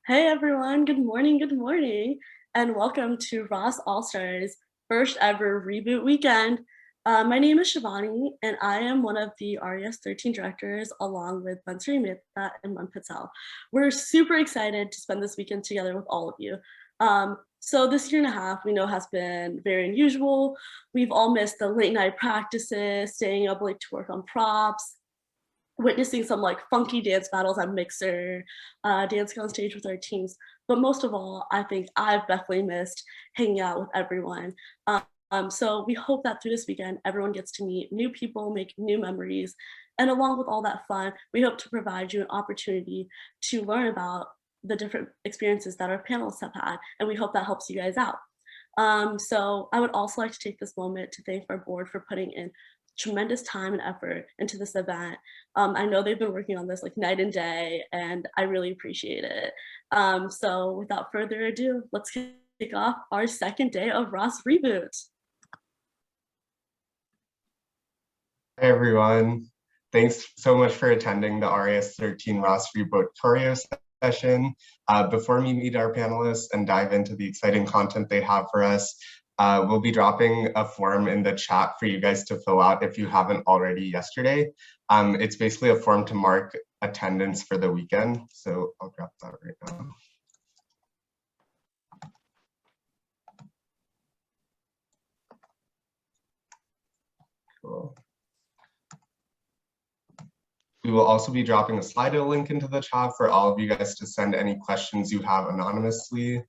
Hey everyone, good morning, and welcome to Ross All Stars first ever reboot weekend. My name is Shivani, and I am one of the RES 13 directors along with Bansuri Mehta and Man Patel. We're super excited to spend this weekend together with all of you. So this year and a half we know has been very unusual. We've all missed the late night practices, staying up late to work on props, witnessing some like funky dance battles at Mixer, dancing on stage with our teams. But most of all, I think I've definitely missed hanging out with everyone. So we hope that through this weekend, everyone gets to meet new people, make new memories. And along with all that fun, we hope to provide you an opportunity to learn about the different experiences that our panelists have had. And we hope that helps you guys out. So I would also like to take this moment to thank our board for putting in tremendous time and effort into this event. I know they've been working on this like night and day, and I really appreciate it. So without further ado, let's kick off our second day of Ross Reboot. Hi everyone. Thanks so much for attending the RES 13 Ross Reboot choreo session. Before we meet our panelists and dive into the exciting content they have for us, we'll be dropping a form in the chat for you guys to fill out if you haven't already yesterday. It's basically a form to mark attendance for the weekend. So I'll drop that right now. Cool. We will also be dropping a Slido link into the chat for all of you guys to send any questions you have anonymously.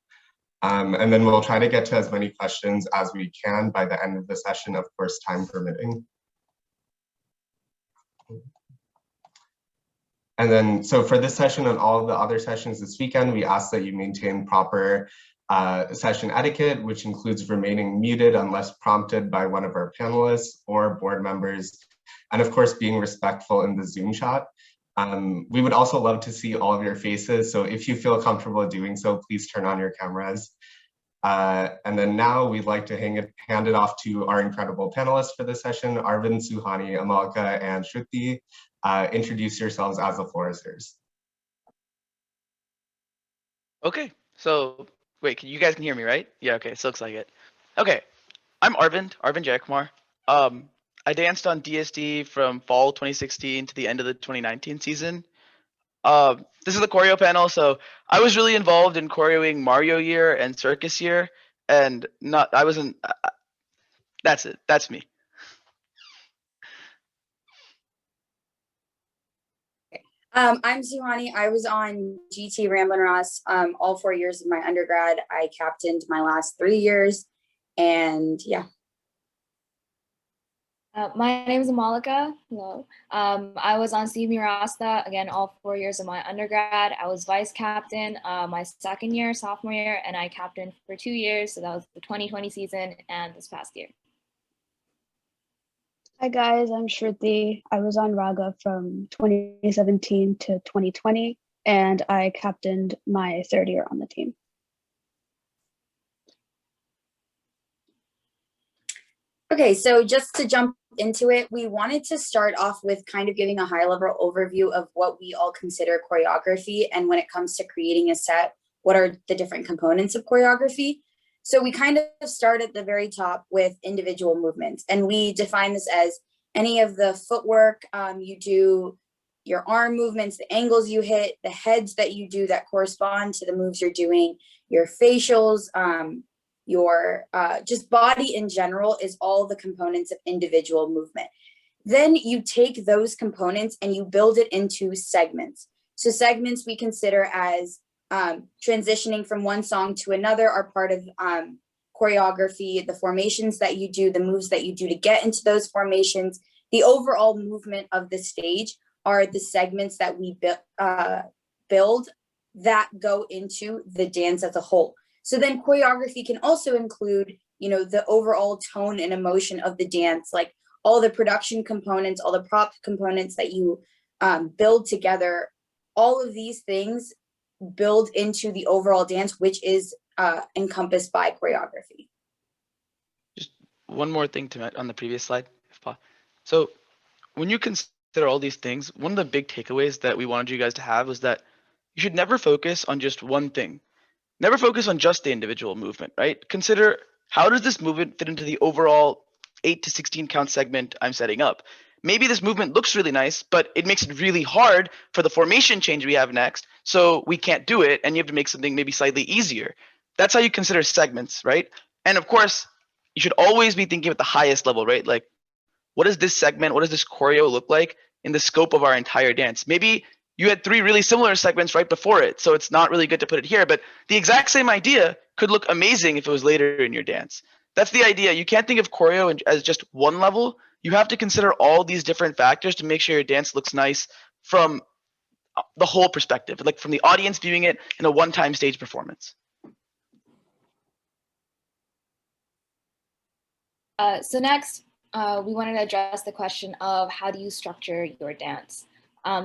And then we'll try to get to as many questions as we can by the end of the session, of course, time permitting. And then, so for this session and all of the other sessions this weekend, we ask that you maintain proper session etiquette, which includes remaining muted unless prompted by one of our panelists or board members, and of course, being respectful in the Zoom chat. We would also love to see all of your faces, so if you feel comfortable doing so, please turn on your cameras. And then now we'd like to hand it off to our incredible panelists for this session, Arvind, Suhani, Amalika, and Shruti. Introduce yourselves as the floor is yours. Okay, so wait, you guys can hear me, right? Yeah, okay, so looks like it. Okay, I'm Arvind Jayakumar. I danced on DSD from fall 2016 to the end of the 2019 season. This is the choreo panel, so I was really involved in choreoing Mario Year and Circus Year, and that's it, that's me. I'm Suhani. I was on GT Ramblin' Ross all 4 years of my undergrad. I captained my last 3 years, and yeah. My name is Amalika. Hello. I was on CB Rasta again all 4 years of my undergrad. I was vice captain my second year, sophomore year, and I captained for 2 years. So that was the 2020 season and this past year. Hi guys, I'm Shruti. I was on Raga from 2017 to 2020, and I captained my third year on the team. Okay, so just to jump into it, we wanted to start off with kind of giving a high-level overview of what we all consider choreography, and when it comes to creating a set, what are the different components of choreography. So we kind of start at the very top with individual movements, and we define this as any of the footwork you do, your arm movements, the angles you hit, the heads that you do that correspond to the moves you're doing, your facials, your just body in general is all the components of individual movement. Then you take those components and you build it into segments. So segments we consider as transitioning from one song to another are part of choreography, the formations that you do, the moves that you do to get into those formations, the overall movement of the stage are the segments that we build that go into the dance as a whole. So then choreography can also include, you know, the overall tone and emotion of the dance, like all the production components, all the prop components that you build together. All of these things build into the overall dance, which is encompassed by choreography. Just one more thing to on the previous slide, if possible. So when you consider all these things, one of the big takeaways that we wanted you guys to have was that you should never focus on just one thing. Never focus on just the individual movement, right? Consider, how does this movement fit into the overall 8 to 16 count segment I'm setting up? Maybe this movement looks really nice, but it makes it really hard for the formation change we have next, so we can't do it, and you have to make something maybe slightly easier. That's how you consider segments, right? And of course, you should always be thinking at the highest level, right? Like, what does this segment, what does this choreo look like in the scope of our entire dance? Maybe you had 3 really similar segments right before it, so it's not really good to put it here, but the exact same idea could look amazing if it was later in your dance. That's the idea. You can't think of choreo as just one level. You have to consider all these different factors to make sure your dance looks nice from the whole perspective, like from the audience viewing it in a one-time stage performance. So next, we wanted to address the question of how do you structure your dance?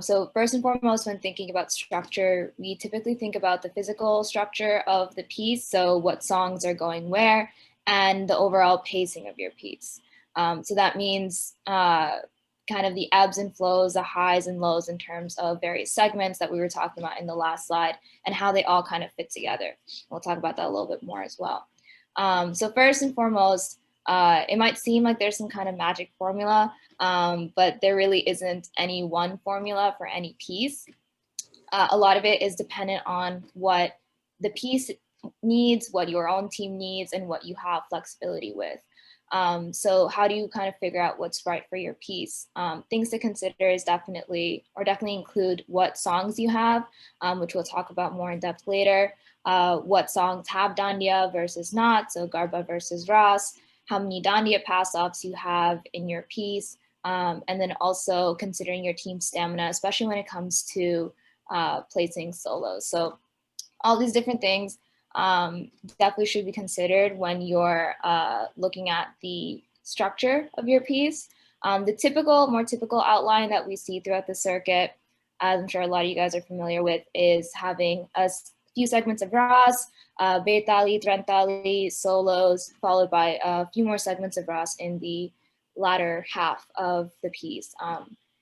So first and foremost, when thinking about structure, we typically think about the physical structure of the piece, so what songs are going where, and the overall pacing of your piece. So that means kind of the ebbs and flows, the highs and lows in terms of various segments that we were talking about in the last slide, and how they all kind of fit together. We'll talk about that a little bit more as well. So first and foremost, it might seem like there's some kind of magic formula, but there really isn't any one formula for any piece. A lot of it is dependent on what the piece needs, what your own team needs, and what you have flexibility with. So how do you kind of figure out what's right for your piece? Things to consider is definitely include what songs you have, which we'll talk about more in depth later. What songs have dandiya versus not, so Garba versus Raas, how many dandiya pass-offs you have in your piece, and then also considering your team stamina, especially when it comes to placing solos. So all these different things definitely should be considered when you're looking at the structure of your piece. The more typical outline that we see throughout the circuit, as I'm sure a lot of you guys are familiar with, is having a few segments of Raas, Betali, Trantali, solos, followed by a few more segments of Raas in the latter half of the piece.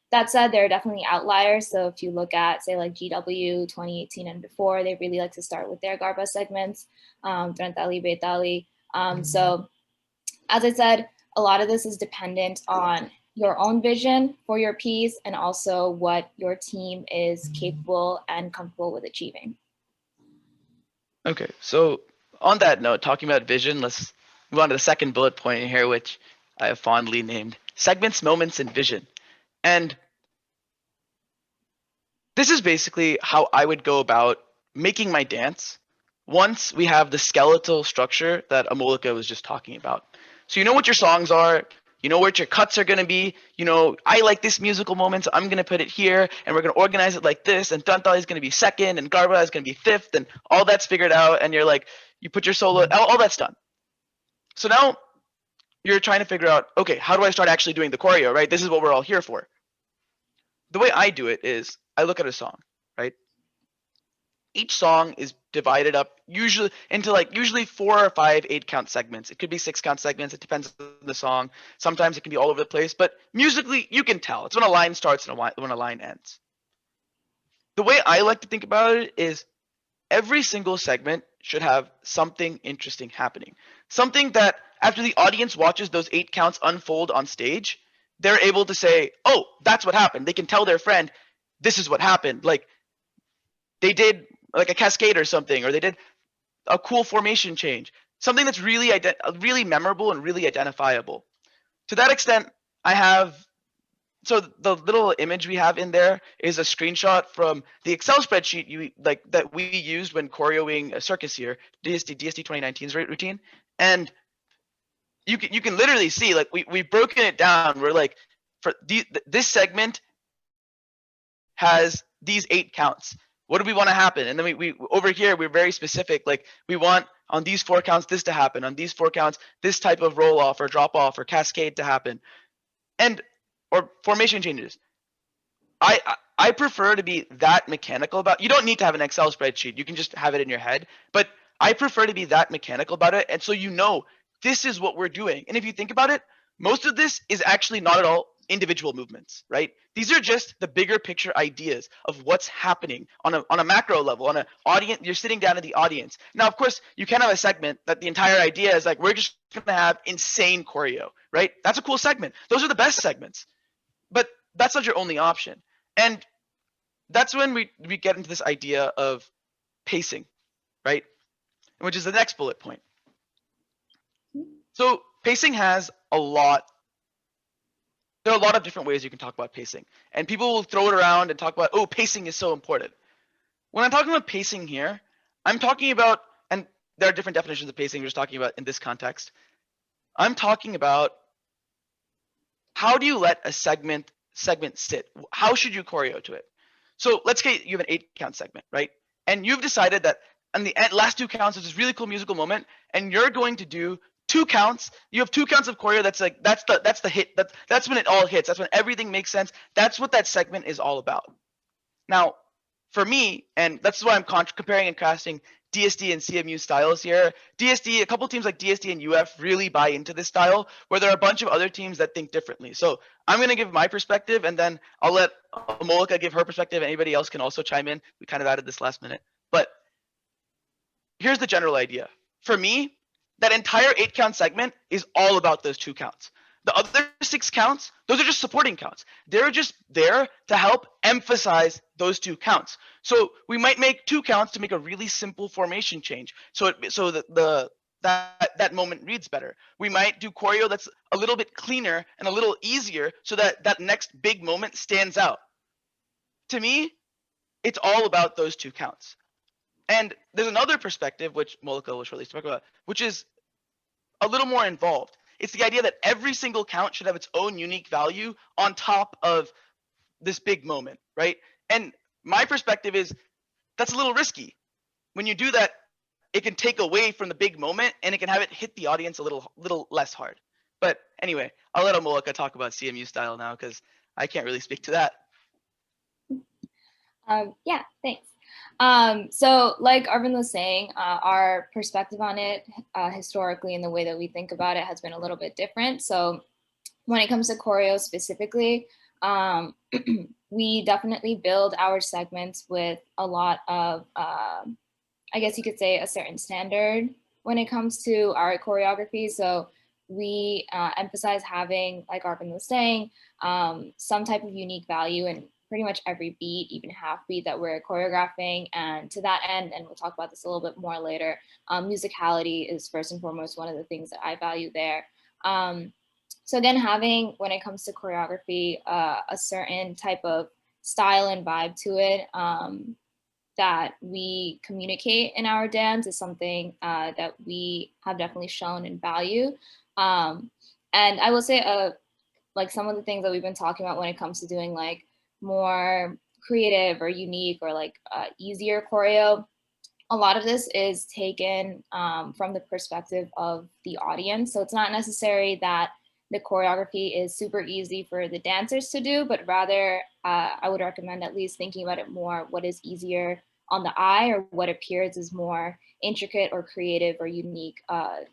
That said, there are definitely outliers. So if you look at, say, like GW 2018 and before, they really like to start with their Garba segments, Trantali, Betali. So as I said, a lot of this is dependent on your own vision for your piece and also what your team is capable and comfortable with achieving. Okay, so on that note, talking about vision, let's move on to the second bullet point here, which I have fondly named segments, moments, and vision. And this is basically how I would go about making my dance once we have the skeletal structure that Amolika was just talking about. So you know what your songs are, you know what your cuts are going to be, you know, I like this musical moment, so I'm going to put it here, and we're going to organize it like this, and Trantali is going to be second, and Garba is going to be fifth, and all that's figured out, and you're like, you put your solo, all that's done. So now you're trying to figure out, okay, how do I start actually doing the choreo, right? This is what we're all here for. The way I do it is I look at a song, right? Each song is divided up usually into usually 4 or 5 8-count segments. It could be 6-count segments. It depends on the song. Sometimes it can be all over the place, but musically you can tell. It's when a line starts and when a line ends. The way I like to think about it is every single segment should have something interesting happening. Something that after the audience watches those 8 counts unfold on stage, they're able to say, oh, that's what happened. They can tell their friend, this is what happened. Like they did like a cascade or something, or they did a cool formation change. Something that's really memorable and really identifiable. To that extent, I have, so the little image we have in there is a screenshot from the Excel spreadsheet that we used when choreoing a circus here, DSD 2019's routine. And you can literally see, like, we've broken it down. We're like, for this segment has these 8 counts. What do we want to happen? And then we over here, we're very specific. Like, we want on these 4 counts this to happen. On these 4 counts, this type of roll off or drop off or cascade to happen, or formation changes. I prefer to be that mechanical about. You don't need to have an Excel spreadsheet. You can just have it in your head. But I prefer to be that mechanical about it, and so you know this is what we're doing. And if you think about it, most of this is actually not at all individual movements, right? These are just the bigger picture ideas of what's happening on a macro level, on an audience. You're sitting down in the audience. Now, of course, you can have a segment that the entire idea is like, we're just gonna have insane choreo, right? That's a cool segment. Those are the best segments, but that's not your only option. And that's when we get into this idea of pacing, right? Which is the next bullet point. So pacing has a lot. There are a lot of different ways you can talk about pacing, and people will throw it around and talk about, oh, pacing is so important. When I'm talking about pacing here, I'm talking about, and there are different definitions of pacing we're just talking about in this context. I'm talking about how do you let a segment sit? How should you choreo to it? So let's say you have an 8-count segment, right? And you've decided that on the last 2 counts, there's this really cool musical moment, and you're going to do 2 counts. You have 2 counts of choreo. That's like that's the hit. That's when it all hits. That's when everything makes sense. That's what that segment is all about. Now, for me, and that's why I'm comparing and contrasting DSD and CMU styles here. DSD, a couple teams like DSD and UF really buy into this style, where there are a bunch of other teams that think differently. So I'm going to give my perspective, and then I'll let Molika give her perspective. Anybody else can also chime in. We kind of added this last minute. But here's the general idea. For me, that entire 8-count segment is all about those 2 counts. The other 6 counts, those are just supporting counts. They're just there to help emphasize those 2 counts. So we might make 2 counts to make a really simple formation change, so that that moment reads better. We might do choreo that's a little bit cleaner and a little easier, so that that next big moment stands out. To me, it's all about those 2 counts. And there's another perspective, which Molika will shortly talk about, which is a little more involved. It's the idea that every single count should have its own unique value on top of this big moment, right? And my perspective is that's a little risky. When you do that, it can take away from the big moment, and it can have it hit the audience a little less hard. But anyway, I'll let Molika talk about CMU style now, because I can't really speak to that. Yeah, thanks. So like Arvind was saying, our perspective on it historically, and the way that we think about it has been a little bit different. So when it comes to choreo specifically, we definitely build our segments with a lot of, I guess you could say, a certain standard when it comes to our choreography. So we emphasize having, like Arvind was saying, some type of unique value in pretty much every beat, even half beat that we're choreographing. And to that end, and we'll talk about this a little bit more later, musicality is first and foremost one of the things that I value there. So again, having, when it comes to choreography, a certain type of style and vibe to it that we communicate in our dance is something that we have definitely shown and value. And I will say, like some of the things that we've been talking about when it comes to doing like more creative or unique or like easier choreo, a lot of this is taken from the perspective of the audience. So it's not necessary that the choreography is super easy for the dancers to do, but rather I would recommend at least thinking about it more, what is easier on the eye or what appears as more intricate or creative or unique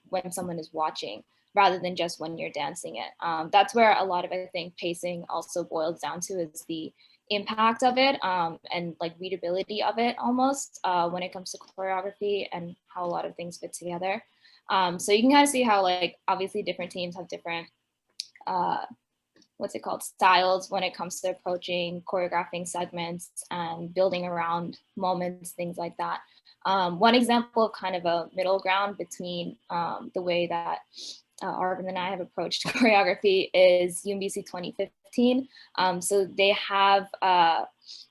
when someone is watching, rather than just when you're dancing it. That's where a lot of, I think, pacing also boils down to, is the impact of it and like readability of it almost when it comes to choreography and how a lot of things fit together. So you can kind of see how, like, obviously different teams have different, what's it called, styles when it comes to approaching choreographing segments and building around moments, things like that. One example of kind of a middle ground between the way that Arvind and I have approached choreography is UMBC 2015. So they have a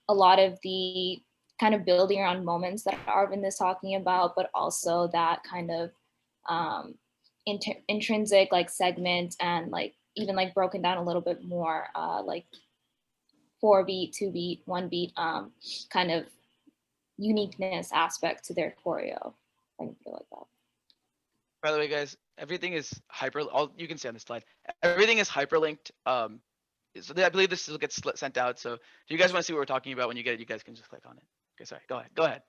lot of the kind of building around moments that Arvind is talking about, but also that kind of intrinsic like segment, and like even like broken down a little bit more like 4 beat, 2 beat, 1 beat kind of uniqueness aspect to their choreo. I can feel like that. By the way, guys, everything is you can see on the slide, everything is hyperlinked. So I believe this will get sent out. So if you guys want to see what we're talking about when you get it, you guys can just click on it. Okay, sorry, go ahead.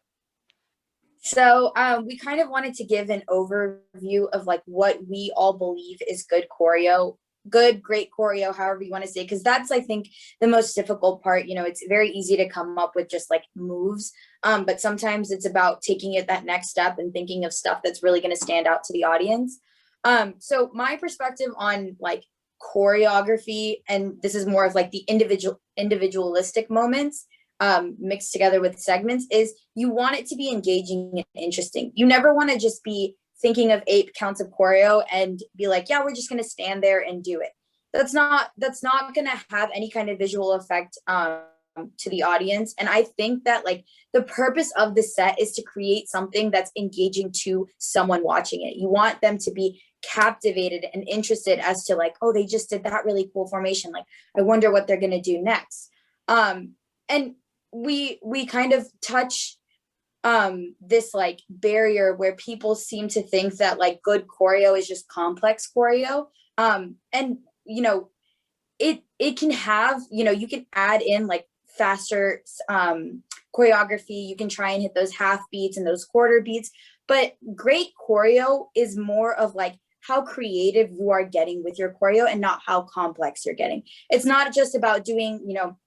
So we kind of wanted to give an overview of like what we all believe is good choreo good, great choreo, however you want to say, because that's, I think, the most difficult part. You know, it's very easy to come up with just like moves, but sometimes it's about taking it that next step and thinking of stuff that's really going to stand out to the audience. So my perspective on like choreography, and this is more of like the individualistic moments mixed together with segments, is you want it to be engaging and interesting. You never want to just be thinking of 8 counts of choreo and be like, yeah, we're just going to stand there and do it. That's not going to have any kind of visual effect to the audience. And I think that like the purpose of the set is to create something that's engaging to someone watching it. You want them to be captivated and interested as to like, oh, they just did that really cool formation. Like, I wonder what they're going to do next. And we kind of touch this like barrier where people seem to think that like good choreo is just complex choreo. And you know, it can have, you know, you can add in like faster choreography. You can try and hit those half beats and those quarter beats, but great choreo is more of like how creative you are getting with your choreo and not how complex you're getting. It's not just about doing, you know,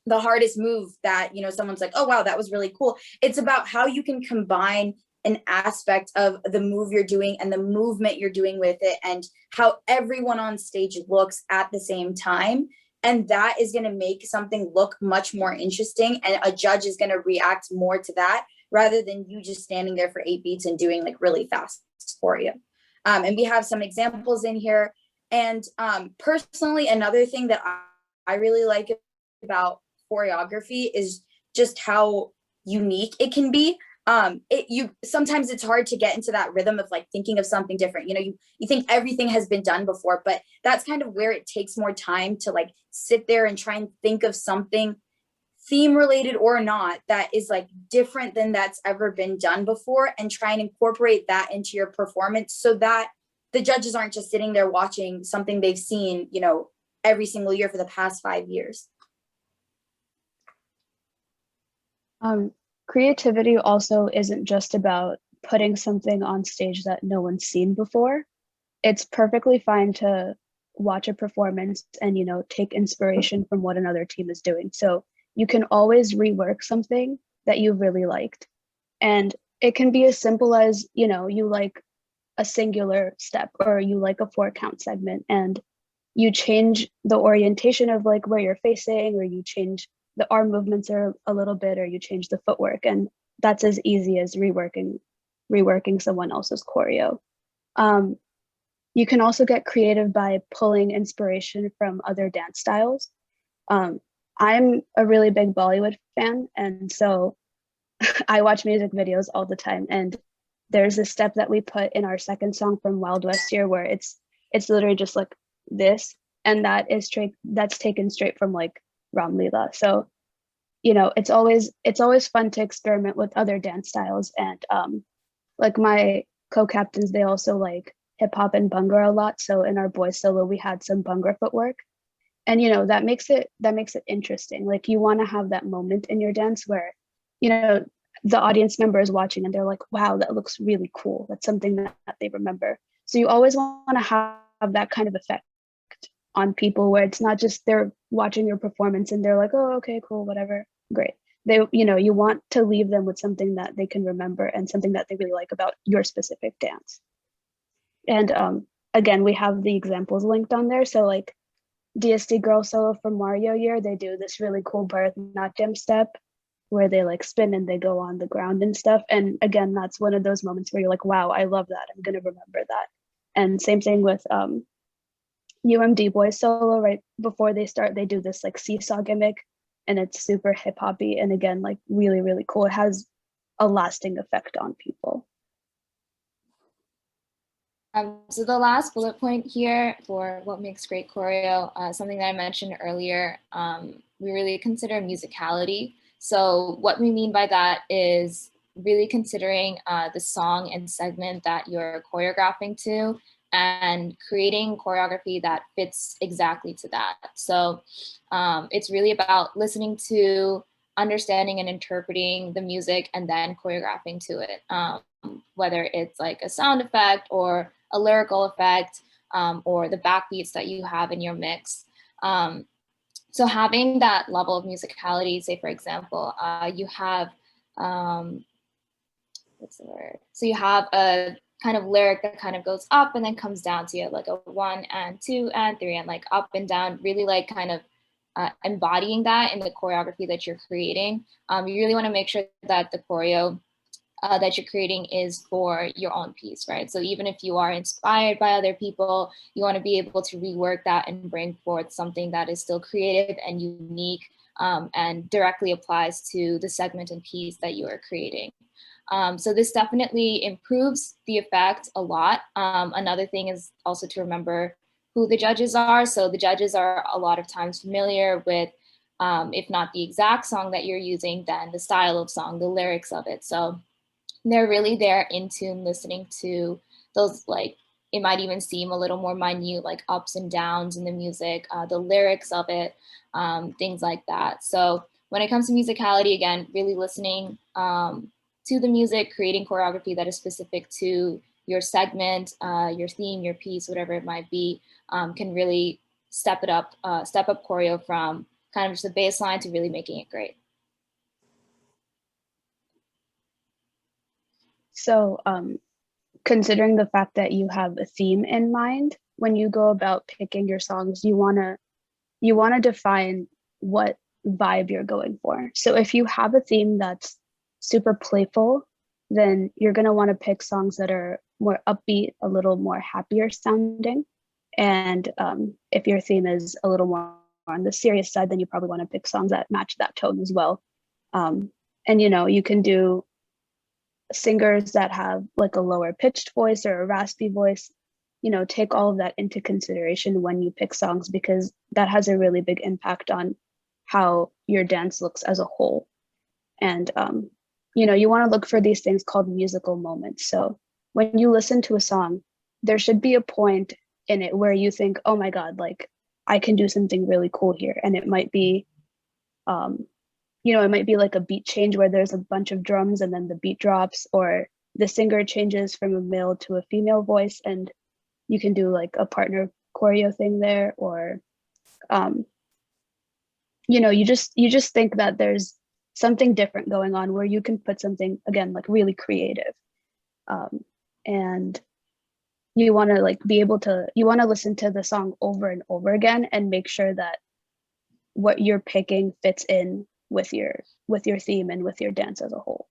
the hardest move that, you know, someone's like, oh, wow, that was really cool. It's about how you can combine an aspect of the move you're doing and the movement you're doing with it, and how everyone on stage looks at the same time. And that is going to make something look much more interesting, and a judge is going to react more to that rather than you just standing there for 8 beats and doing like really fast choreo. And we have some examples in here. And personally, another thing that I really like about choreography is just how unique it can be. Sometimes it's hard to get into that rhythm of like thinking of something different. You know, you think everything has been done before, but that's kind of where it takes more time to like sit there and try and think of something theme related or not that is like different than that's ever been done before, and try and incorporate that into your performance so that the judges aren't just sitting there watching something they've seen, you know, every single year for the past 5 years. Creativity also isn't just about putting something on stage that no one's seen before. It's perfectly fine to watch a performance and, you know, take inspiration from what another team is doing. So you can always rework something that you really liked. And it can be as simple as, you know, you like a singular step or you like a 4-count segment, and you change the orientation of like where you're facing, or you change the arm movements are a little bit, or you change the footwork, and that's as easy as reworking someone else's choreo. You can also get creative by pulling inspiration from other dance styles. I'm a really big Bollywood fan, and so I watch music videos all the time, and there's a step that we put in our second song from Wild West here where it's literally just like this, and that's taken straight from like Ram Leela. So, you know, it's always fun to experiment with other dance styles. And like my co-captains, they also like hip hop and Bhangra a lot. So in our boys solo, we had some Bhangra footwork, and you know, that makes it interesting. Like you want to have that moment in your dance where, you know, the audience member is watching and they're like, wow, that looks really cool. That's something that they remember. So you always want to have that kind of effect on people where it's not just they're watching your performance and they're like, oh, okay, cool, whatever, great. They, you know, you want to leave them with something that they can remember and something that they really like about your specific dance. And again, we have the examples linked on there. So like DSD Girl Solo from Mario Year, they do this really cool Bharatanatyam step where they like spin and they go on the ground and stuff. And again, that's one of those moments where you're like, wow, I love that. I'm gonna remember that. And same thing with UMD Boys Solo, right before they start, they do this like seesaw gimmick, and it's super hip hoppy. And again, like really, really cool. It has a lasting effect on people. So the last bullet point here for what makes great choreo, something that I mentioned earlier, we really consider musicality. So what we mean by that is really considering the song and segment that you're choreographing to and creating choreography that fits exactly to that. So it's really about listening to, understanding and interpreting the music and then choreographing to it, whether it's like a sound effect or a lyrical effect. or the backbeats that you have in your mix. So having that level of musicality, say for example, you have, what's the word? So you have a kind of lyric that kind of goes up and then comes down. So you have like a 1 and 2 and 3 and like up and down, really like kind of embodying that in the choreography that you're creating. You really want to make sure that the choreo that you're creating is for your own piece, right? So even if you are inspired by other people, you want to be able to rework that and bring forth something that is still creative and unique, and directly applies to the segment and piece that you are creating. So this definitely improves the effect a lot. Another thing is also to remember who the judges are. So the judges are a lot of times familiar with, if not the exact song that you're using, then the style of song, the lyrics of it. So they're really there in tune, listening to those, like, it might even seem a little more minute, like ups and downs in the music, the lyrics of it, things like that. So when it comes to musicality, again, really listening to the music, creating choreography that is specific to your segment, your theme, your piece, whatever it might be, can really step up choreo from kind of just a baseline to really making it great. So considering the fact that you have a theme in mind, when you go about picking your songs, you wanna define what vibe you're going for. So if you have a theme that's super playful, then you're gonna want to pick songs that are more upbeat, a little more happier sounding. And if your theme is a little more on the serious side, then you probably want to pick songs that match that tone as well. And you can do singers that have like a lower pitched voice or a raspy voice. Take all of that into consideration when you pick songs, because that has a really big impact on how your dance looks as a whole. And you want to look for these things called musical moments. So when you listen to a song, there should be a point in it where you think, oh my God, like I can do something really cool here. And it might be it might be like a beat change where there's a bunch of drums and then the beat drops, or the singer changes from a male to a female voice and you can do like a partner choreo thing there. Or you just think that there's something different going on where you can put something, again, like really creative. And you want to listen to the song over and over again and make sure that what you're picking fits in with your theme and with your dance as a whole.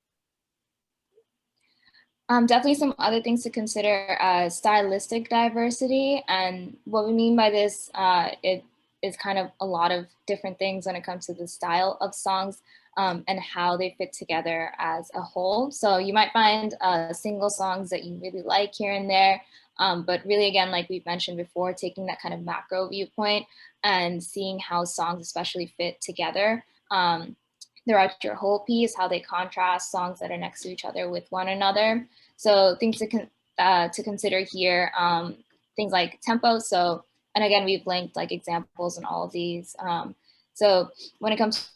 Definitely some other things to consider, stylistic diversity. And what we mean by this, it is kind of a lot of different things when it comes to the style of songs and how they fit together as a whole. So you might find single songs that you really like here and there, but really, again, like we've mentioned before, taking that kind of macro viewpoint and seeing how songs especially fit together throughout your whole piece, how they contrast songs that are next to each other with one another. So things to consider here, things like tempo. So, and again, we've linked like examples in all of these. So when it comes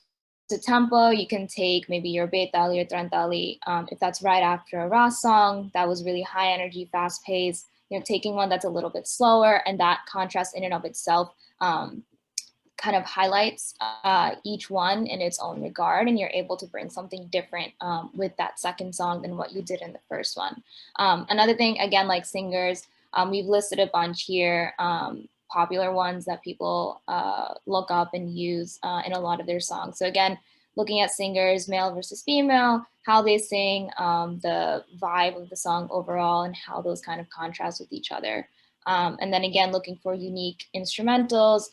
to tempo, you can take maybe your Tali or Trantali, if that's right after a Raas song, that was really high energy, fast paced, taking one that's a little bit slower, and that contrast in and of itself kind of highlights each one in its own regard, and you're able to bring something different with that second song than what you did in the first one. Another thing, again, like singers, we've listed a bunch here, popular ones that people look up and use in a lot of their songs. So again, looking at singers, male versus female, how they sing, the vibe of the song overall, and how those kind of contrast with each other. And then again, looking for unique instrumentals,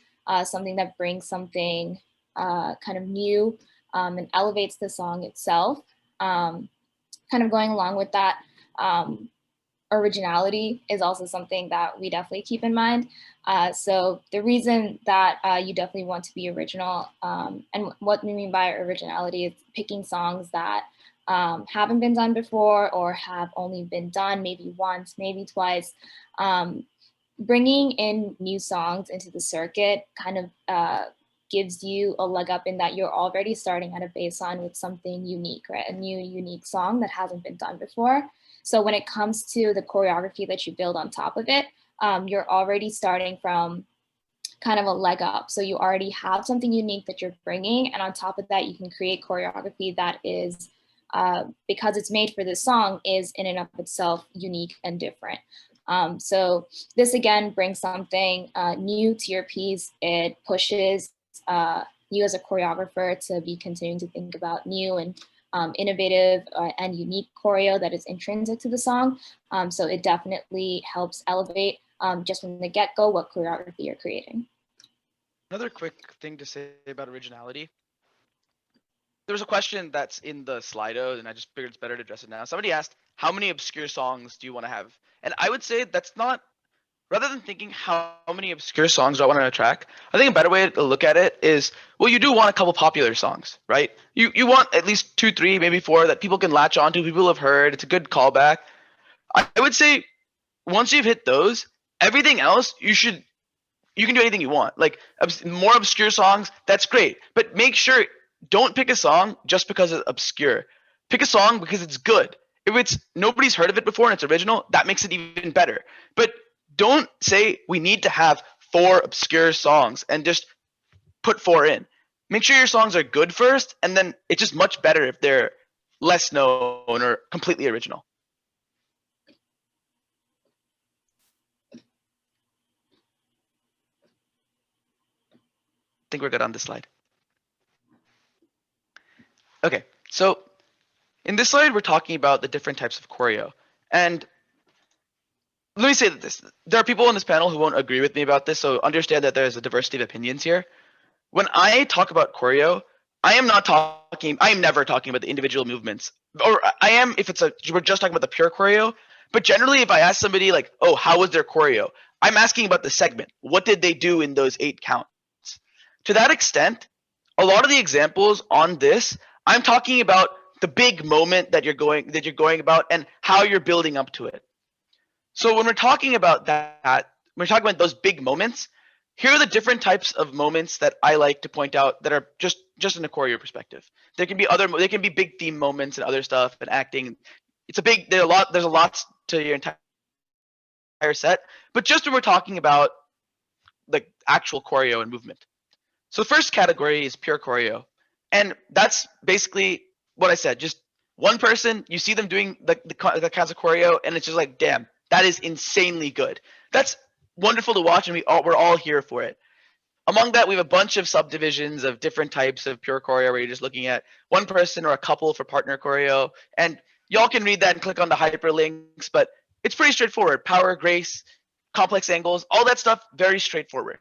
something that brings something kind of new and elevates the song itself. Kind of going along with that, originality is also something that we definitely keep in mind. So the reason that you definitely want to be original, and what we mean by originality is picking songs that haven't been done before or have only been done maybe once, maybe twice. Bringing in new songs into the circuit kind of gives you a leg up in that you're already starting at a baseline with something unique, right? A new, unique song that hasn't been done before. So when it comes to the choreography that you build on top of it, you're already starting from kind of a leg up. So you already have something unique that you're bringing. And on top of that, you can create choreography that is, because it's made for this song, is in and of itself unique and different. So this again brings something new to your piece. It pushes you as a choreographer to be continuing to think about new and innovative and unique choreo that is intrinsic to the song. So it definitely helps elevate just from the get-go what choreography you're creating. Another quick thing to say about originality. There was a question that's in the Slido, and I just figured it's better to address it now. Somebody asked, how many obscure songs do you want to have? And I would say that's not, rather than thinking how many obscure songs do I want on a track, I think a better way to look at it is, well, you do want a couple popular songs, right? You want at least 2, 3, maybe 4 that people can latch onto, people have heard, it's a good callback. I would say once you've hit those, everything else you can do anything you want. Like more obscure songs, that's great. But make sure, don't pick a song just because it's obscure. Pick a song because it's good. If it's nobody's heard of it before and it's original, that makes it even better. But don't say we need to have 4 obscure songs and just put 4 in. Make sure your songs are good first, and then it's just much better if they're less known or completely original. I think we're good on this slide. Okay, so in this slide, we're talking about the different types of choreo. And let me say this, there are people on this panel who won't agree with me about this, so understand that there's a diversity of opinions here. When I talk about choreo, I am never talking about the individual movements. Or I am if we're just talking about the pure choreo. But generally, if I ask somebody like, oh, how was their choreo? I'm asking about the segment. What did they do in those 8 counts? To that extent, a lot of the examples on this, I'm talking about the big moment that you're going about and how you're building up to it. So when we're talking about that, we're talking about those big moments. Here are the different types of moments that I like to point out that are just in a choreo perspective. There can be big theme moments and other stuff and acting. There's a lot to your entire set. But just when we're talking about the actual choreo and movement. So the first category is pure choreo. And that's basically what I said. Just one person, you see them doing the kinds of choreo, and it's just like, damn, that is insanely good. That's wonderful to watch, and we're all here for it. Among that, we have a bunch of subdivisions of different types of pure choreo where you're just looking at one person or a couple for partner choreo. And y'all can read that and click on the hyperlinks, but it's pretty straightforward. Power, grace, complex angles, all that stuff, very straightforward.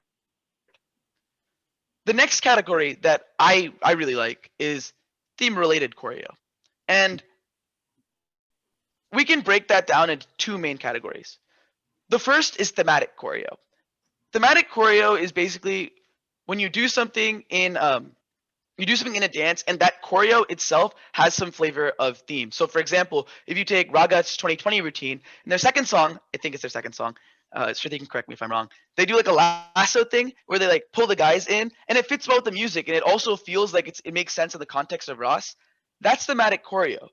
The next category that I really like is theme-related choreo. And we can break that down into 2 main categories. The first is thematic choreo. Thematic choreo is basically when you do something in a dance and that choreo itself has some flavor of theme. So for example, if you take Raga's 2020 routine, in their second song, I think it's their second song, Shruti can correct me if I'm wrong, they do like a lasso thing where they like pull the guys in and it fits well with the music and it also feels like it makes sense in the context of Raas. That's thematic choreo.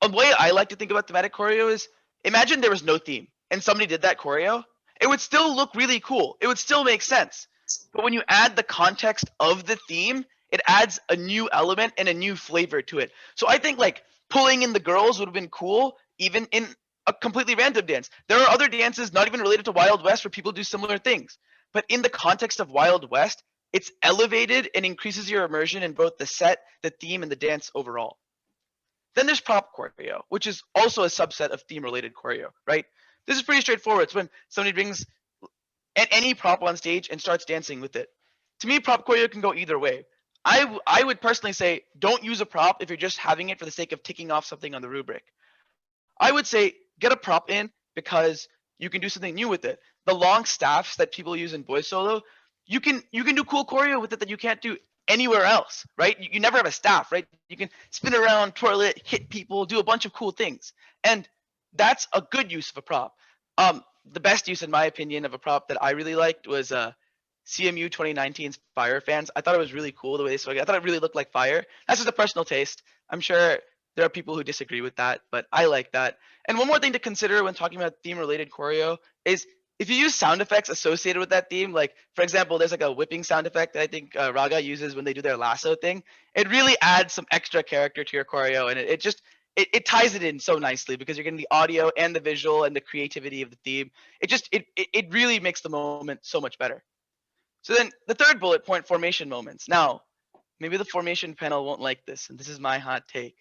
A way I like to think about thematic choreo is, imagine there was no theme and somebody did that choreo. It would still look really cool. It would still make sense. But when you add the context of the theme, it adds a new element and a new flavor to it. So I think like pulling in the girls would have been cool even in a completely random dance. There are other dances not even related to Wild West where people do similar things. But in the context of Wild West, it's elevated and increases your immersion in both the set, the theme, and the dance overall. Then there's prop choreo, which is also a subset of theme-related choreo, right? This is pretty straightforward. It's when somebody brings any prop on stage and starts dancing with it. To me, prop choreo can go either way. I would personally say don't use a prop if you're just having it for the sake of ticking off something on the rubric. I would say get a prop in because you can do something new with it. The long staffs that people use in boys solo, you can do cool choreo with it that you can't do anywhere else, right? You never have a staff, right? You can spin around, twirl it, hit people, do a bunch of cool things. And that's a good use of a prop. The best use, in my opinion, of a prop that I really liked was CMU 2019's Fire Fans. I thought it was really cool the way they swung it. I thought it really looked like fire. That's just a personal taste. I'm sure there are people who disagree with that, but I like that. And one more thing to consider when talking about theme-related choreo is if you use sound effects associated with that theme, like for example, there's like a whipping sound effect that I think Raga uses when they do their lasso thing. It really adds some extra character to your choreo, and it ties it in so nicely because you're getting the audio and the visual and the creativity of the theme. It really makes the moment so much better. So then the third bullet point, formation moments. Now, maybe the formation panel won't like this, and this is my hot take.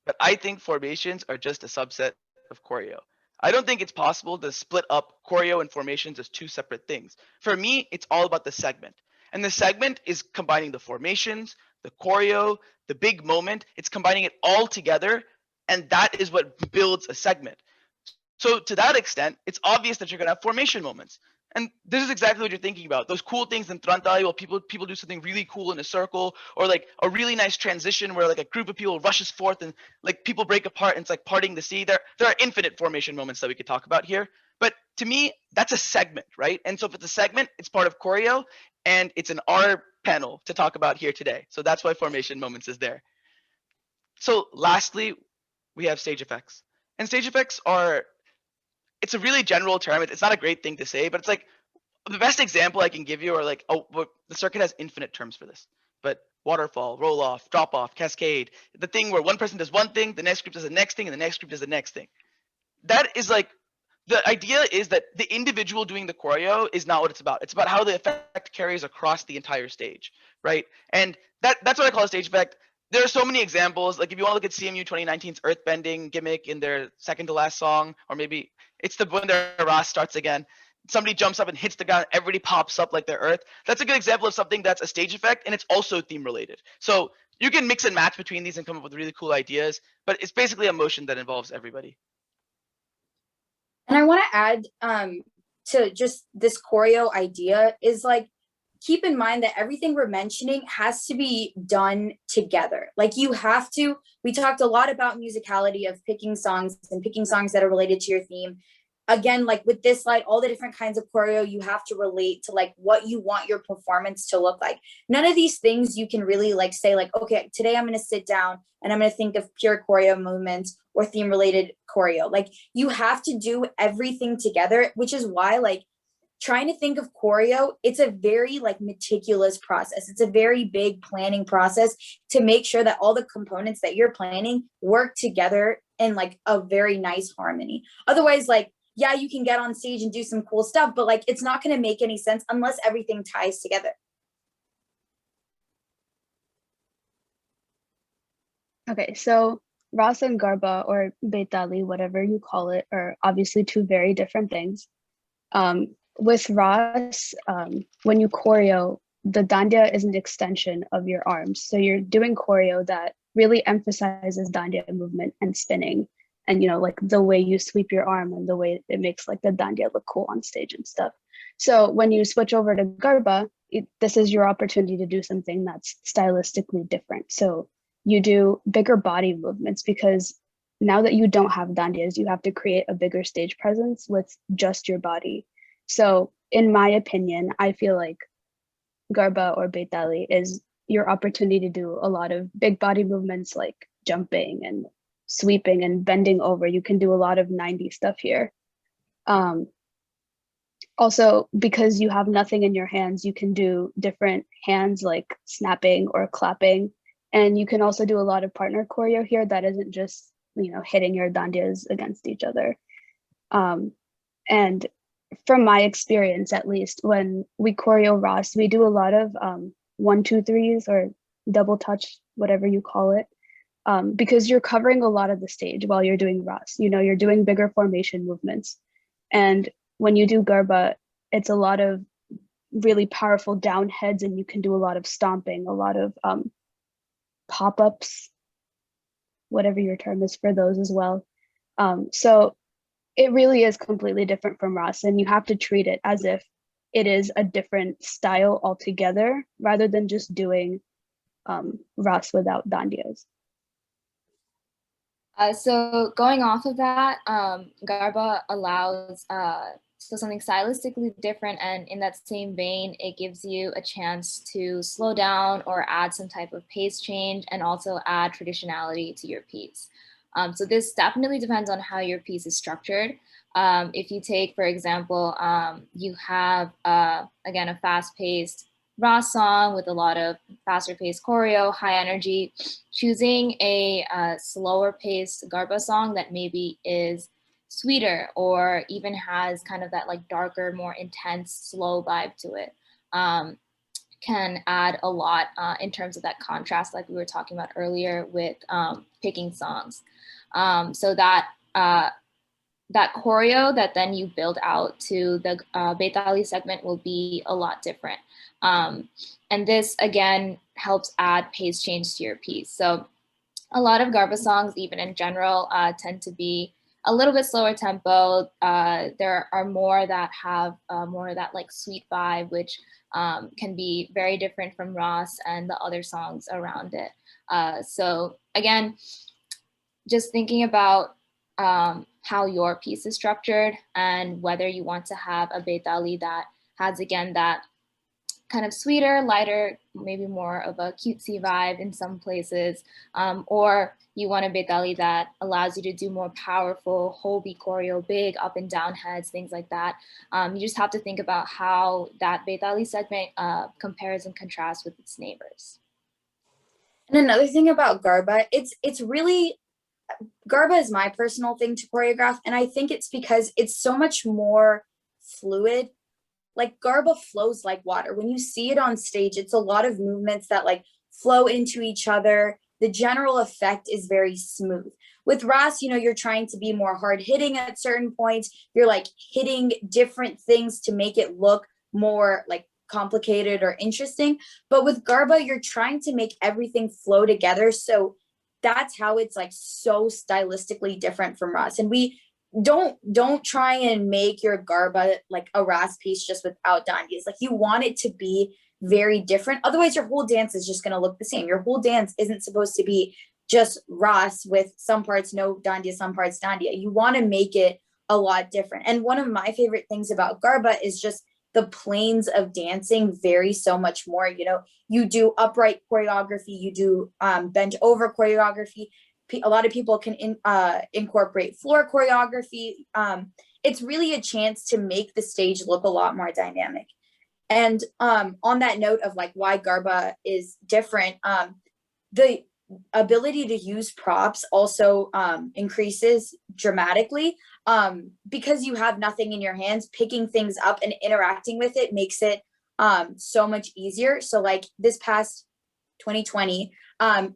But I think formations are just a subset of choreo. I don't think it's possible to split up choreo and formations as two separate things. For me, it's all about the segment. And the segment is combining the formations, the choreo, the big moment. It's combining it all together. And that is what builds a segment. So to that extent, it's obvious that you're going to have formation moments. And this is exactly what you're thinking about. Those cool things in Trantali where people do something really cool in a circle, or like a really nice transition where like a group of people rushes forth and like people break apart and it's like parting the sea. There are infinite formation moments that we could talk about here. But to me, that's a segment, right? And so if it's a segment, it's part of choreo and it's an R panel to talk about here today. So that's why formation moments is there. So lastly, we have stage effects. And stage effects are, it's a really general term. It's not a great thing to say, but it's like the best example I can give you are like, the circuit has infinite terms for this, but waterfall, roll off, drop off, cascade, the thing where one person does one thing, the next group does the next thing, and the next group does the next thing. That is like, the idea is that the individual doing the choreo is not what it's about. It's about how the effect carries across the entire stage, right? And that's what I call a stage effect. There are so many examples. Like if you want to look at CMU 2019's earthbending gimmick in their second to last song, or maybe it's the when their Raas starts again. Somebody jumps up and hits the ground, everybody pops up like their earth. That's a good example of something that's a stage effect and it's also theme related. So you can mix and match between these and come up with really cool ideas, but it's basically a motion that involves everybody. And I want to add to just this choreo idea is like, keep in mind that everything we're mentioning has to be done together. Like you have to, we talked a lot about musicality of picking songs and picking songs that are related to your theme. Again, like with this slide, all the different kinds of choreo, you have to relate to like what you want your performance to look like. None of these things you can really like say like, okay, today I'm going to sit down and I'm going to think of pure choreo movements or theme related choreo. Like you have to do everything together, which is why like trying to think of choreo, it's a very like meticulous process. It's a very big planning process to make sure that all the components that you're planning work together in like a very nice harmony. Otherwise, like, yeah, you can get on stage and do some cool stuff, but like, it's not going to make any sense unless everything ties together. Okay, so Raas and Garba, or Beitali, whatever you call it, are obviously two very different things. With Raas, when you choreo, the dandiya is an extension of your arms. So you're doing choreo that really emphasizes dandiya movement and spinning. And, you know, like the way you sweep your arm and the way it makes like the dandiya look cool on stage and stuff. So when you switch over to Garba, this is your opportunity to do something that's stylistically different. So you do bigger body movements because now that you don't have dandiyas, you have to create a bigger stage presence with just your body. So in my opinion, I feel like Garba or Beitali is your opportunity to do a lot of big body movements like jumping and sweeping and bending over. You can do a lot of 90s stuff here. Also, because you have nothing in your hands, you can do different hands like snapping or clapping. And you can also do a lot of partner choreo here that isn't just, you know, hitting your dandiyas against each other. And from my experience, at least, when we choreo Raas, we do a lot of 1, 2, 3s or double touch, whatever you call it, because you're covering a lot of the stage while you're doing Raas. You know, you're doing bigger formation movements. And when you do Garba, it's a lot of really powerful down heads, and you can do a lot of stomping, a lot of pop-ups, whatever your term is for those as well. So it really is completely different from Raas, and you have to treat it as if it is a different style altogether, rather than just doing Raas without dandiyas. So going off of that, Garba allows so something stylistically different, and in that same vein, it gives you a chance to slow down or add some type of pace change and also add traditionality to your piece. So this definitely depends on how your piece is structured. If you take, for example, you have, again, a fast-paced Raas song with a lot of faster-paced choreo, high energy, choosing a slower-paced Garba song that maybe is sweeter or even has kind of that like darker, more intense, slow vibe to it, can add a lot in terms of that contrast, like we were talking about earlier with picking songs. So that that choreo that then you build out to the Betali segment will be a lot different. And this again helps add pace change to your piece. So a lot of Garba songs, even in general, tend to be a little bit slower tempo. There are more that have more of that like sweet vibe, which can be very different from Raas and the other songs around it. So again, just thinking about how your piece is structured and whether you want to have a Betali that has, again, that kind of sweeter, lighter, maybe more of a cutesy vibe in some places, or you want a Betali that allows you to do more powerful, whole beat choreo, big up and down heads, things like that. You just have to think about how that Betali segment compares and contrasts with its neighbors. And another thing about Garba, it's really, Garba is my personal thing to choreograph, and I think it's because it's so much more fluid. Like Garba flows like water. When you see it on stage, it's a lot of movements that like flow into each other. The general effect is very smooth. With Raas, you know, you're trying to be more hard hitting at certain points. You're like hitting different things to make it look more like complicated or interesting. But with Garba, you're trying to make everything flow together. So that's how it's like so stylistically different from Raas. And we don't try and make your Garba like a Raas piece just without dandias. Like you want it to be very different. Otherwise your whole dance is just going to look the same. Your whole dance isn't supposed to be just Raas with some parts no dandia, some parts dandia. You want to make it a lot different. And one of my favorite things about Garba is just the planes of dancing vary so much more. You know, you do upright choreography, you do bent over choreography. A lot of people can incorporate floor choreography. It's really a chance to make the stage look a lot more dynamic. And on that note of like why Garba is different, the ability to use props also increases dramatically because you have nothing in your hands. Picking things up and interacting with it makes it so much easier. So like this past 2020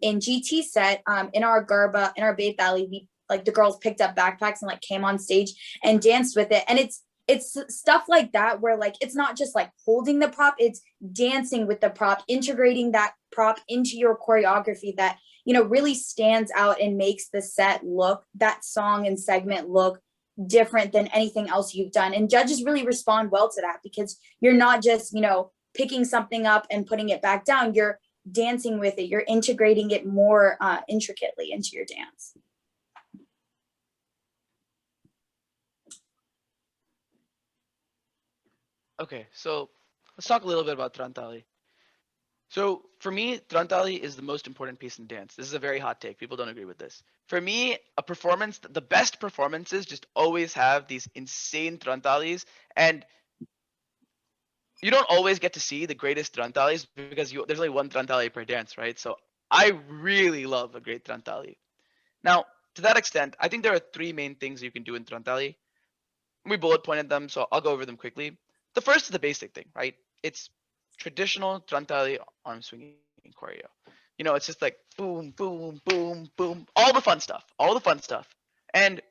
in GT set, in our Garba, in our Betali, we like the girls picked up backpacks and like came on stage and danced with it. And it's stuff like that where like it's not just like holding the prop, it's dancing with the prop, integrating that prop into your choreography that, you know, really stands out and makes the set look, that song and segment look different than anything else you've done. And judges really respond well to that because you're not just, you know, picking something up and putting it back down. You're dancing with it. You're integrating it more intricately into your dance. Okay, so let's talk a little bit about Trantali. So for me, Trantali is the most important piece in dance. This is a very hot take. People don't agree with this. For me, a performance, the best performances just always have these insane Trantalis, and you don't always get to see the greatest Trantalis because there's only one Trantali per dance, right? So I really love a great Trantali. Now, to that extent, I think there are three main things you can do in Trantali. We bullet pointed them, so I'll go over them quickly. The first is the basic thing, right? It's traditional Trantali arm swinging choreo. You know, it's just like boom, boom, boom, boom, all the fun stuff, all the fun stuff. And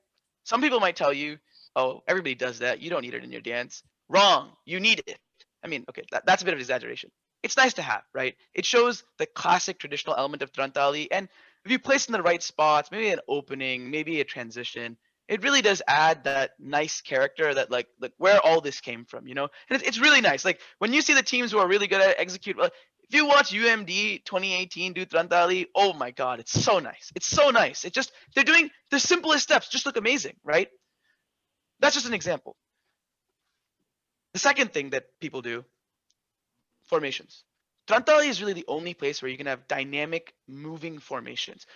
some people might tell you, oh, everybody does that. You don't need it in your dance. Wrong. You need it. I mean, okay, that's a bit of exaggeration. It's nice to have, right? It shows the classic traditional element of Trantali. And if you place it in the right spots, maybe an opening, maybe a transition, it really does add that nice character that like where all this came from, you know? And it's really nice. Like when you see the teams who are really good at execute, if you watch UMD 2018 do Trantali, oh my God, it's so nice. It's so nice. It just, they're doing the simplest steps, just look amazing, right? That's just an example. The second thing that people do, formations. Trantali is really the only place where you can have dynamic moving formations.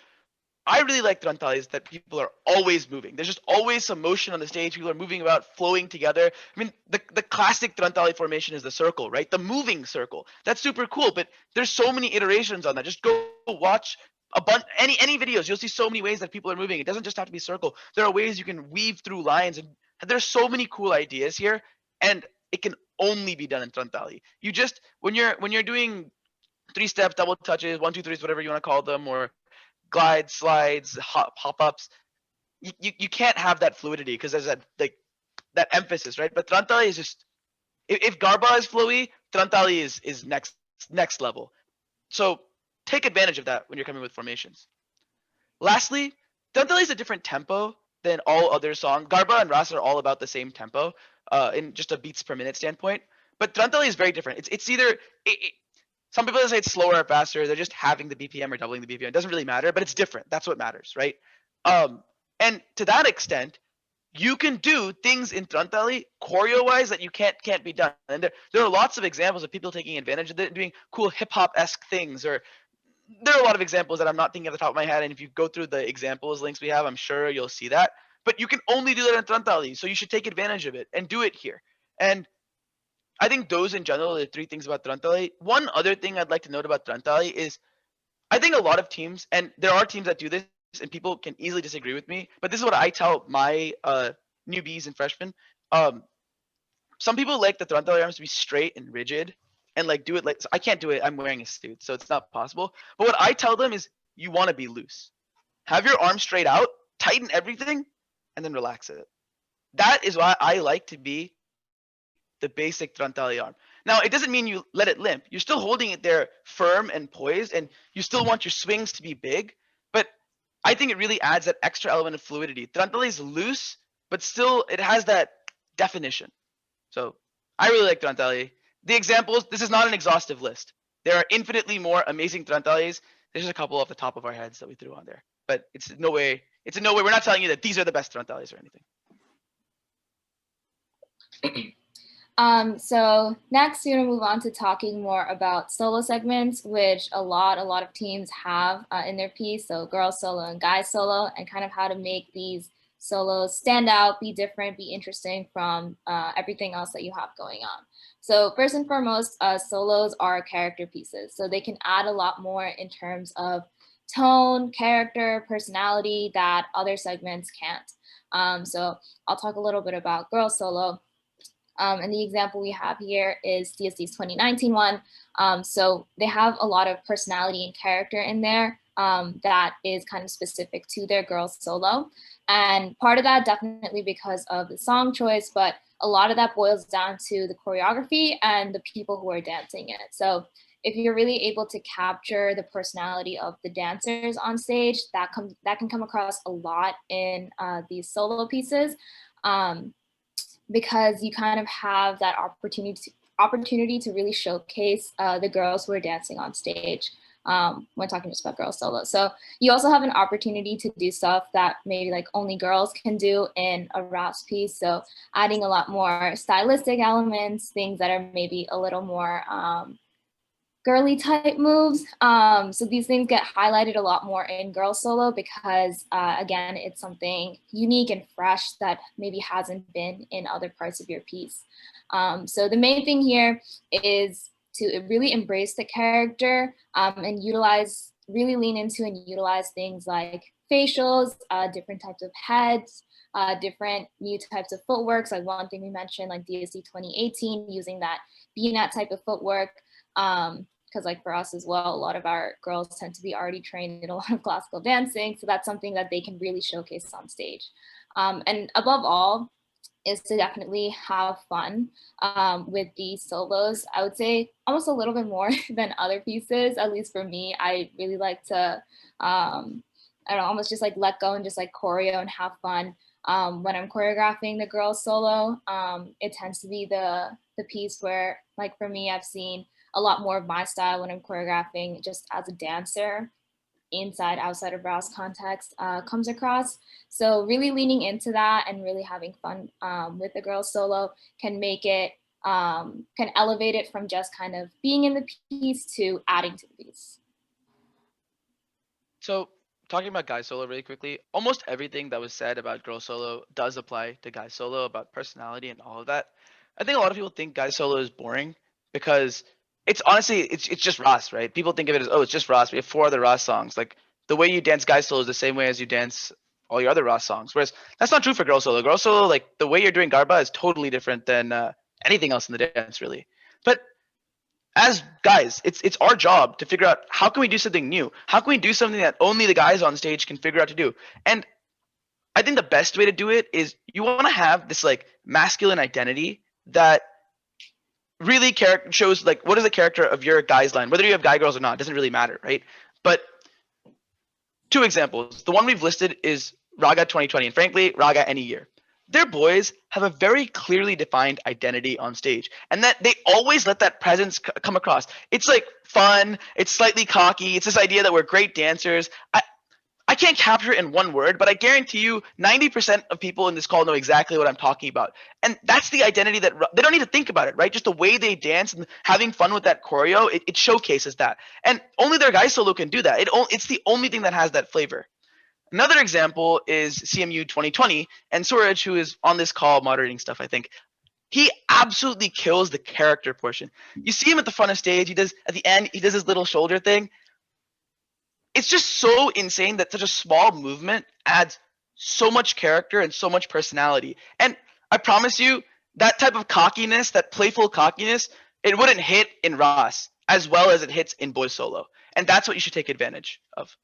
I really like Trantali is that people are always moving. There's just always some motion on the stage. People are moving about, flowing together. I mean, the classic Trantali formation is the circle, right? The moving circle. That's super cool, but there's so many iterations on that. Just go watch a bunch, any videos. You'll see so many ways that people are moving. It doesn't just have to be circle. There are ways you can weave through lines, and there's so many cool ideas here, and it can only be done in Trantali. You just when you're doing 3-step double touches, 1, 2, 3s, whatever you want to call them, or glide, slides, hop-ups, you can't have that fluidity because there's that emphasis, right? But Trantali is just, if Garba is flowy, Trantali is next level. So take advantage of that when you're coming with formations. Lastly, Trantali is a different tempo than all other songs. Garba and Raas are all about the same tempo in just a beats per minute standpoint. But Trantali is very different. It's either some people say it's slower or faster. They're just having the BPM or doubling the BPM. It doesn't really matter, but it's different. That's what matters, right? And to that extent, you can do things in Trantali choreo-wise that you can't be done. And there are lots of examples of people taking advantage of it, doing cool hip-hop-esque things. Or there are a lot of examples that I'm not thinking at the top of my head. And if you go through the examples links we have, I'm sure you'll see that. But you can only do that in Trantali, so you should take advantage of it and do it here. And I think those in general are the 3 things about Trantali. One other thing I'd like to note about Trantali is I think a lot of teams, and there are teams that do this, and people can easily disagree with me, but this is what I tell my newbies and freshmen. Some people like the Trantali arms to be straight and rigid and like do it like, so I can't do it. I'm wearing a suit, so it's not possible. But what I tell them is you want to be loose. Have your arm straight out, tighten everything, and then relax it. That is why I like to be the basic Trantali arm. Now, it doesn't mean you let it limp. You're still holding it there firm and poised, and you still want your swings to be big, but I think it really adds that extra element of fluidity. Trantali is loose, but still it has that definition. So I really like Trantali. The examples, this is not an exhaustive list. There are infinitely more amazing Trantalis. There's just a couple off the top of our heads that we threw on there, but it's in no way, we're not telling you that these are the best Trantalis or anything. So next we're gonna move on to talking more about solo segments, which a lot of teams have in their piece. So girls solo and guys solo, and kind of how to make these solos stand out, be different, be interesting from everything else that you have going on. So first and foremost, solos are character pieces. So they can add a lot more in terms of tone, character, personality that other segments can't. So I'll talk a little bit about girls solo. And the example we have here is DSD's 2019 one. So they have a lot of personality and character in there that is kind of specific to their girls solo. And part of that definitely because of the song choice, but a lot of that boils down to the choreography and the people who are dancing it. So if you're really able to capture the personality of the dancers on stage, that can come across a lot in these solo pieces. Because you kind of have that opportunity to really showcase the girls who are dancing on stage when talking just about girls solo. So you also have an opportunity to do stuff that maybe like only girls can do in a Raas piece. So adding a lot more stylistic elements, things that are maybe a little more girly type moves. So these things get highlighted a lot more in girls solo because again, it's something unique and fresh that maybe hasn't been in other parts of your piece. So the main thing here is to really embrace the character and really lean into and utilize things like facials, different types of heads, different new types of footwork. So like one thing we mentioned, like DSD 2018, using that B-net type of footwork. Because like for us as well, a lot of our girls tend to be already trained in a lot of classical dancing. So that's something that they can really showcase on stage. And above all is to definitely have fun with these solos. I would say almost a little bit more than other pieces, at least for me. I really like to, I don't know, almost just like let go and just like choreo and have fun. When I'm choreographing the girls solo, it tends to be the piece where, like for me, I've seen a lot more of my style when I'm choreographing just as a dancer, inside, outside of Raas context comes across. So really leaning into that and really having fun with the girls solo can make it, can elevate it from just kind of being in the piece to adding to the piece. So talking about guy solo really quickly, almost everything that was said about girl solo does apply to guy solo, about personality and all of that. I think a lot of people think guy solo is boring because it's honestly it's just Raas, right? People think of it as, oh, it's just Raas. We have 4 other Raas songs. Like the way you dance guy solo is the same way as you dance all your other Raas songs. Whereas that's not true for girl solo. Girl solo, like the way you're doing Garba is totally different than anything else in the dance, really. But as guys, it's our job to figure out how can we do something new? How can we do something that only the guys on stage can figure out to do? And I think the best way to do it is you want to have this like masculine identity that really shows like what is the character of your guys line, whether you have guy girls or not, doesn't really matter, right? But 2 examples. The one we've listed is Raga 2020, and frankly, Raga any year. Their boys have a very clearly defined identity on stage, and that they always let that presence come across. It's like fun, it's slightly cocky, it's this idea that we're great dancers. I can't capture it in one word, but I guarantee you 90% of people in this call know exactly what I'm talking about. And that's the identity that they don't need to think about it, right? Just the way they dance and having fun with that choreo, it showcases that. And only their guy solo can do that. It's the only thing that has that flavor. Another example is CMU 2020, and Suraj, who is on this call moderating stuff, I think. He absolutely kills the character portion. You see him at the front of stage. He does at the end. He does his little shoulder thing. It's just so insane that such a small movement adds so much character and so much personality. And I promise you, that type of cockiness, that playful cockiness, it wouldn't hit in Raas as well as it hits in boy solo. And that's what you should take advantage of.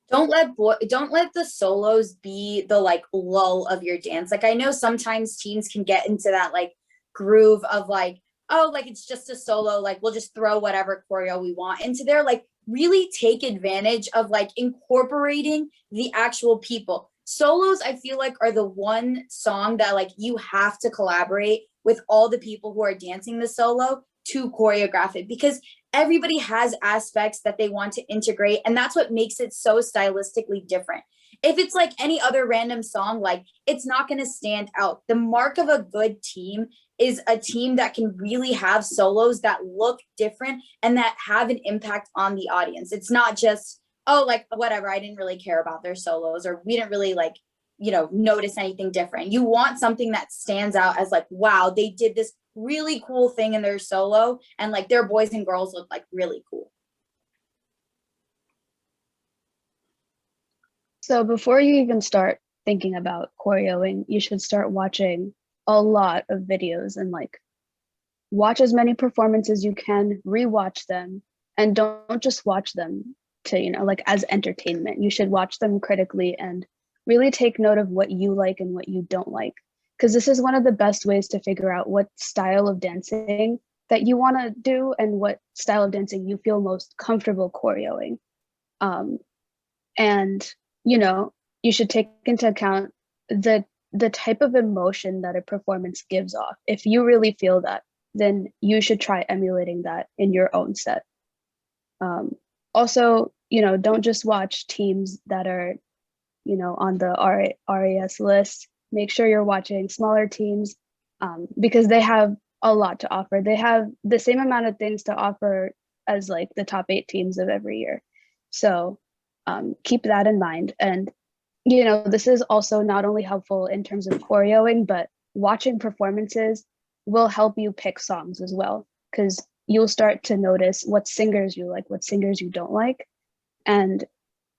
Don't let the solos be the like lull of your dance. Like I know sometimes teams can get into that like groove of like, oh, like it's just a solo, like we'll just throw whatever choreo we want into there. Like really take advantage of like incorporating the actual people. Solos, I feel like, are the one song that like you have to collaborate with all the people who are dancing the solo to choreograph it, because everybody has aspects that they want to integrate, and that's what makes it so stylistically different. If it's like any other random song, like it's not going to stand out. The mark of a good team is a team that can really have solos that look different and that have an impact on the audience. It's not just, oh, like whatever, I didn't really care about their solos, or we didn't really like, you know, notice anything different. You want something that stands out as like, wow, they did this really cool thing in their solo, and like their boys and girls look like really cool. So before you even start thinking about choreoing, you should start watching a lot of videos and like watch as many performances you can, rewatch them, and don't just watch them to, you know, like as entertainment. You should watch them critically and really take note of what you like and what you don't like, because this is one of the best ways to figure out what style of dancing that you want to do and what style of dancing you feel most comfortable choreoing. And you know, you should take into account the type of emotion that a performance gives off. If you really feel that, then you should try emulating that in your own set. Also, you know, don't just watch teams that are, you know, on the RAS list. Make sure you're watching smaller teams, because they have a lot to offer. They have the same amount of things to offer as like the top 8 teams of every year. So keep that in mind. And, you know, this is also not only helpful in terms of choreoing, but watching performances will help you pick songs as well, because you'll start to notice what singers you like, what singers you don't like. And,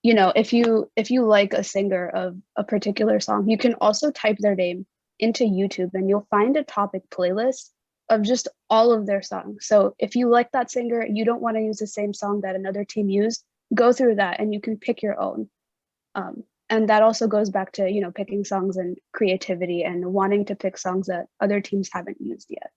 you know, if you like a singer of a particular song, you can also type their name into YouTube and you'll find a topic playlist of just all of their songs. So if you like that singer, you don't want to use the same song that another team used, go through that and you can pick your own. And that also goes back to, you know, picking songs and creativity and wanting to pick songs that other teams haven't used yet.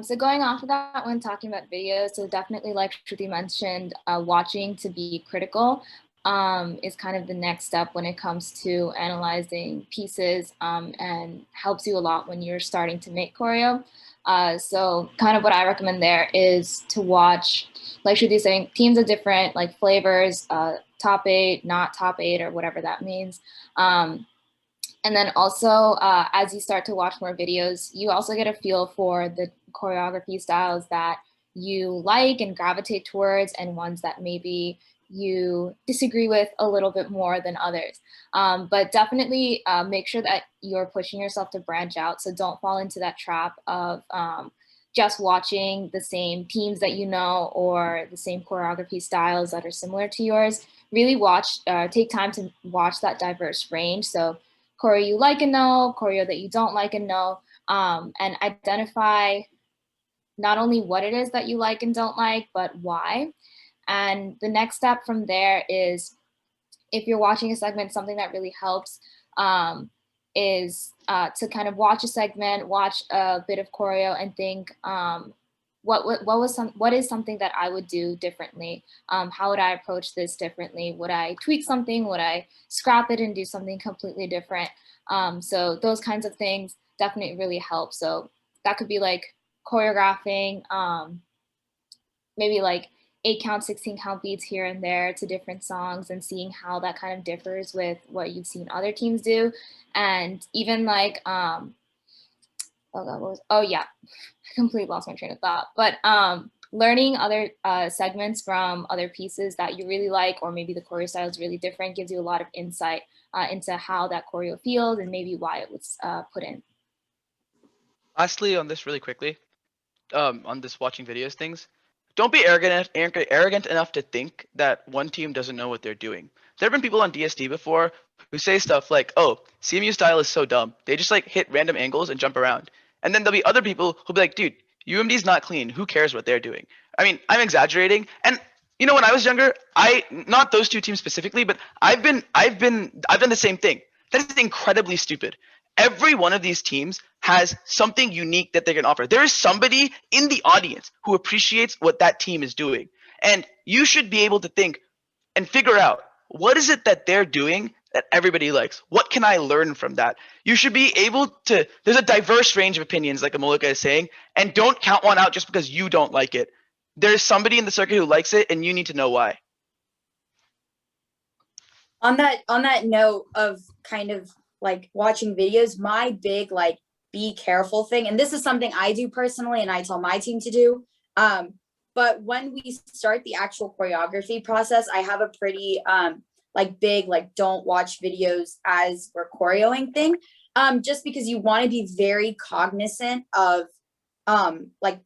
So going off of that, when talking about videos, so definitely like Shruti mentioned, watching to be critical is kind of the next step when it comes to analyzing pieces, and helps you a lot when you're starting to make choreo. So kind of what I recommend there is to watch, like Shruti is saying, teams of different like flavors, top 8, not top 8, or whatever that means. And then also, as you start to watch more videos, you also get a feel for the choreography styles that you like and gravitate towards, and ones that maybe you disagree with a little bit more than others. But definitely make sure that you're pushing yourself to branch out. So don't fall into that trap of just watching the same teams that you know or the same choreography styles that are similar to yours. Really take time to watch that diverse range. So choreo you like and know, choreo that you don't like and know, and identify not only what it is that you like and don't like, but why. And the next step from there is, if you're watching a segment, something that really helps is to kind of watch a segment, watch a bit of choreo, and think, what is something that I would do differently? How would I approach this differently? Would I tweak something? Would I scrap it and do something completely different? So those kinds of things definitely really help. So that could be like choreographing, maybe like 8 count, 16 count beats here and there to different songs, and seeing how that kind of differs with what you've seen other teams do. And even like, oh God, I completely lost my train of thought. But learning other segments from other pieces that you really like, or maybe the choreo style is really different, gives you a lot of insight into how that choreo feels and maybe why it was put in. Lastly, on this really quickly, on this watching videos things, don't be arrogant enough to think that one team doesn't know what they're doing. There have been people on DSD before who say stuff like, oh, CMU style is so dumb. They just like hit random angles and jump around. And then there'll be other people who'll be like, dude, UMD's not clean. Who cares what they're doing? I mean, I'm exaggerating. And you know, when I was younger, not those two teams specifically, but I've done the same thing. That is incredibly stupid. Every one of these teams has something unique that they can offer. There is somebody in the audience who appreciates what that team is doing. And you should be able to think and figure out, what is it that they're doing that everybody likes? What can I learn from that? You should be able to, there's a diverse range of opinions, like Amolika is saying, and don't count one out just because you don't like it. There's somebody in the circuit who likes it, and you need to know why. On that note of kind of like watching videos, my big like be careful thing, and this is something I do personally and I tell my team to do, but when we start the actual choreography process, I have a pretty like big like don't watch videos as we're choreoing thing, just because you want to be very cognizant of like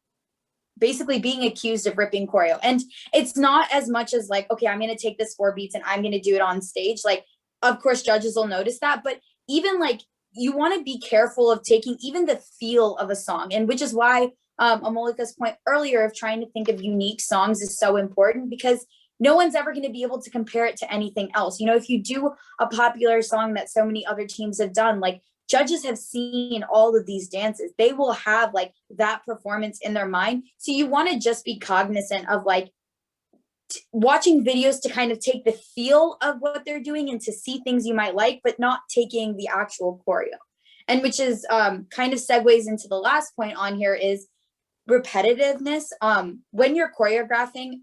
basically being accused of ripping choreo. And it's not as much as like, okay, I'm going to take this 4 beats and I'm going to do it on stage. Like, of course, judges will notice that, but even like, you want to be careful of taking even the feel of a song. And which is why Amolika's point earlier of trying to think of unique songs is so important, because no one's ever going to be able to compare it to anything else. You know, if you do a popular song that so many other teams have done, like, judges have seen all of these dances. They will have like that performance in their mind. So you want to just be cognizant of like watching videos to kind of take the feel of what they're doing and to see things you might like, but not taking the actual choreo. And which is kind of segues into the last point on here is repetitiveness. When you're choreographing,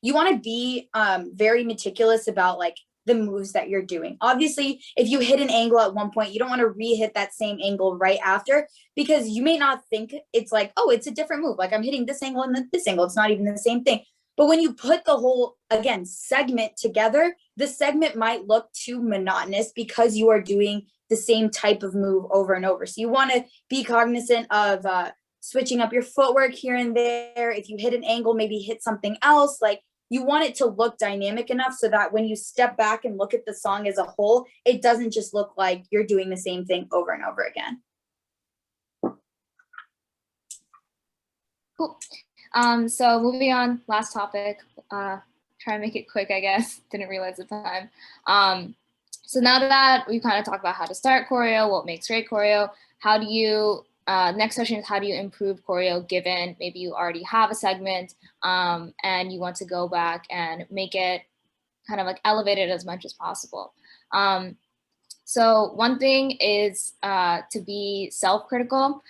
you want to be very meticulous about like the moves that you're doing. Obviously, if you hit an angle at one point, you don't want to re-hit that same angle right after, because you may not think it's like, oh, it's a different move. Like I'm hitting this angle and then this angle. It's not even the same thing. But when you put the whole, again, segment together, the segment might look too monotonous because you are doing the same type of move over and over. So you want to be cognizant of switching up your footwork here and there. If you hit an angle, maybe hit something else. Like, you want it to look dynamic enough so that when you step back and look at the song as a whole, it doesn't just look like you're doing the same thing over and over again. Cool. So moving on, last topic, try and make it quick, I guess. Didn't realize the time. So now that we've kind of talked about how to start choreo, what makes great choreo, how do you, next session is how do you improve choreo given maybe you already have a segment and you want to go back and make it kind of like elevate it as much as possible. So one thing is to be self-critical.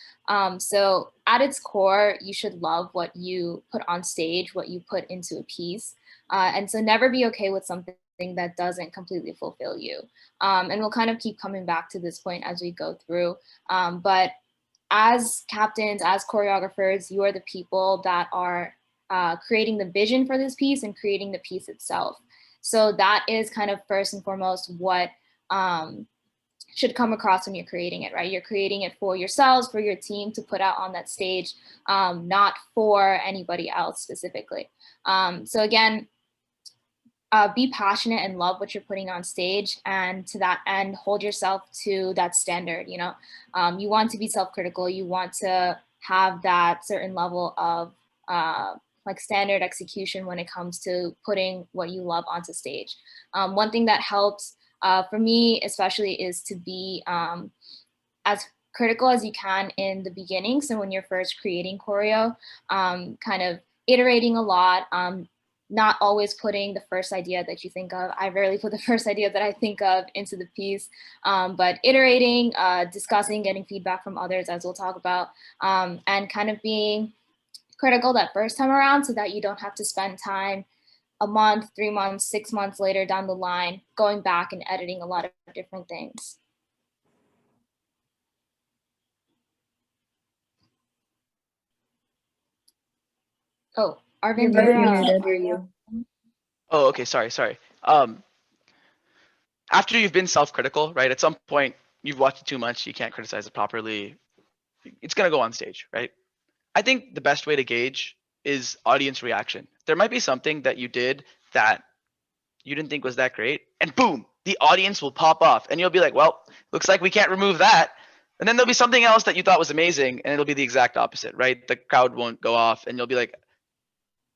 So at its core, you should love what you put on stage, what you put into a piece. And so never be okay with something that doesn't completely fulfill you. And we'll kind of keep coming back to this point as we go through. But as captains, as choreographers, you are the people that are creating the vision for this piece and creating the piece itself. So that is kind of first and foremost what should come across when you're creating it, right? You're creating it for yourselves, for your team to put out on that stage, not for anybody else specifically. So again, be passionate and love what you're putting on stage, and to that end, hold yourself to that standard. You want to be self-critical. You want to have that certain level of like standard execution when it comes to putting what you love onto stage. One thing that helps for me especially is to be as critical as you can in the beginning. So when you're first creating choreo, kind of iterating a lot, not always putting the first idea that you think of. I rarely put the first idea that I think of into the piece, but iterating, discussing, getting feedback from others, as we'll talk about, and kind of being critical that first time around so that you don't have to spend time a month, 3 months, 6 months later down the line, going back and editing a lot of different things. Oh, Arvin, You're muted. Oh, okay, sorry. After you've been self-critical, right? At some point, you've watched it too much, you can't criticize it properly. It's gonna go on stage, right? I think the best way to gauge is audience reaction. There might be something that you did that you didn't think was that great, and boom, the audience will pop off, and you'll be like, well, looks like we can't remove that. And then there'll be something else that you thought was amazing, and it'll be the exact opposite, right? The crowd won't go off, and you'll be like,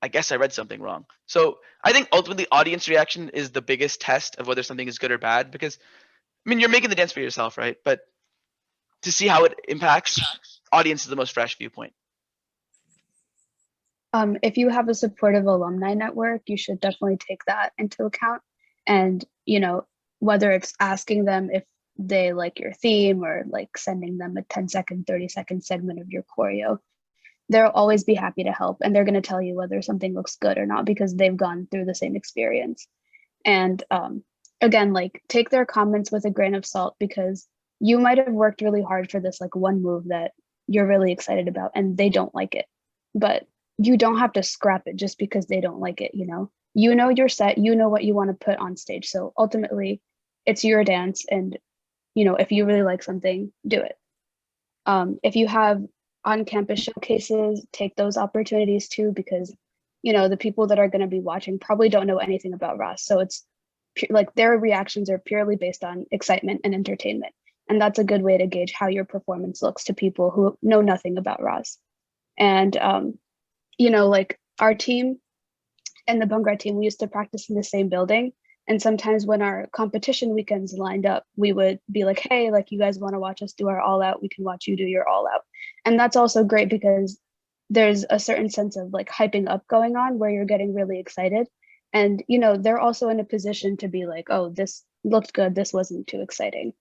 I guess I read something wrong. So I think ultimately audience reaction is the biggest test of whether something is good or bad, because I mean, you're making the dance for yourself, right? But to see how it impacts, audience is the most fresh viewpoint. If you have a supportive alumni network, you should definitely take that into account. And, whether it's asking them if they like your theme or like sending them a 10-second, 30-second segment of your choreo, they'll always be happy to help. And they're going to tell you whether something looks good or not because they've gone through the same experience. And again, like take their comments with a grain of salt because you might have worked really hard for this like one move that you're really excited about and they don't like it. But you don't have to scrap it just because they don't like it, You know your set, you know what you want to put on stage. So ultimately, it's your dance. And, if you really like something, do it. If you have on-campus showcases, take those opportunities too, because, the people that are going to be watching probably don't know anything about Raas. So it's like their reactions are purely based on excitement and entertainment. And that's a good way to gauge how your performance looks to people who know nothing about Raas. And, like our team and the Bhangra team, we used to practice in the same building. And sometimes when our competition weekends lined up, we would be like, hey, like you guys want to watch us do our all out, we can watch you do your all out. And that's also great because there's a certain sense of like hyping up going on where you're getting really excited. And, they're also in a position to be like, oh, this looked good, this wasn't too exciting.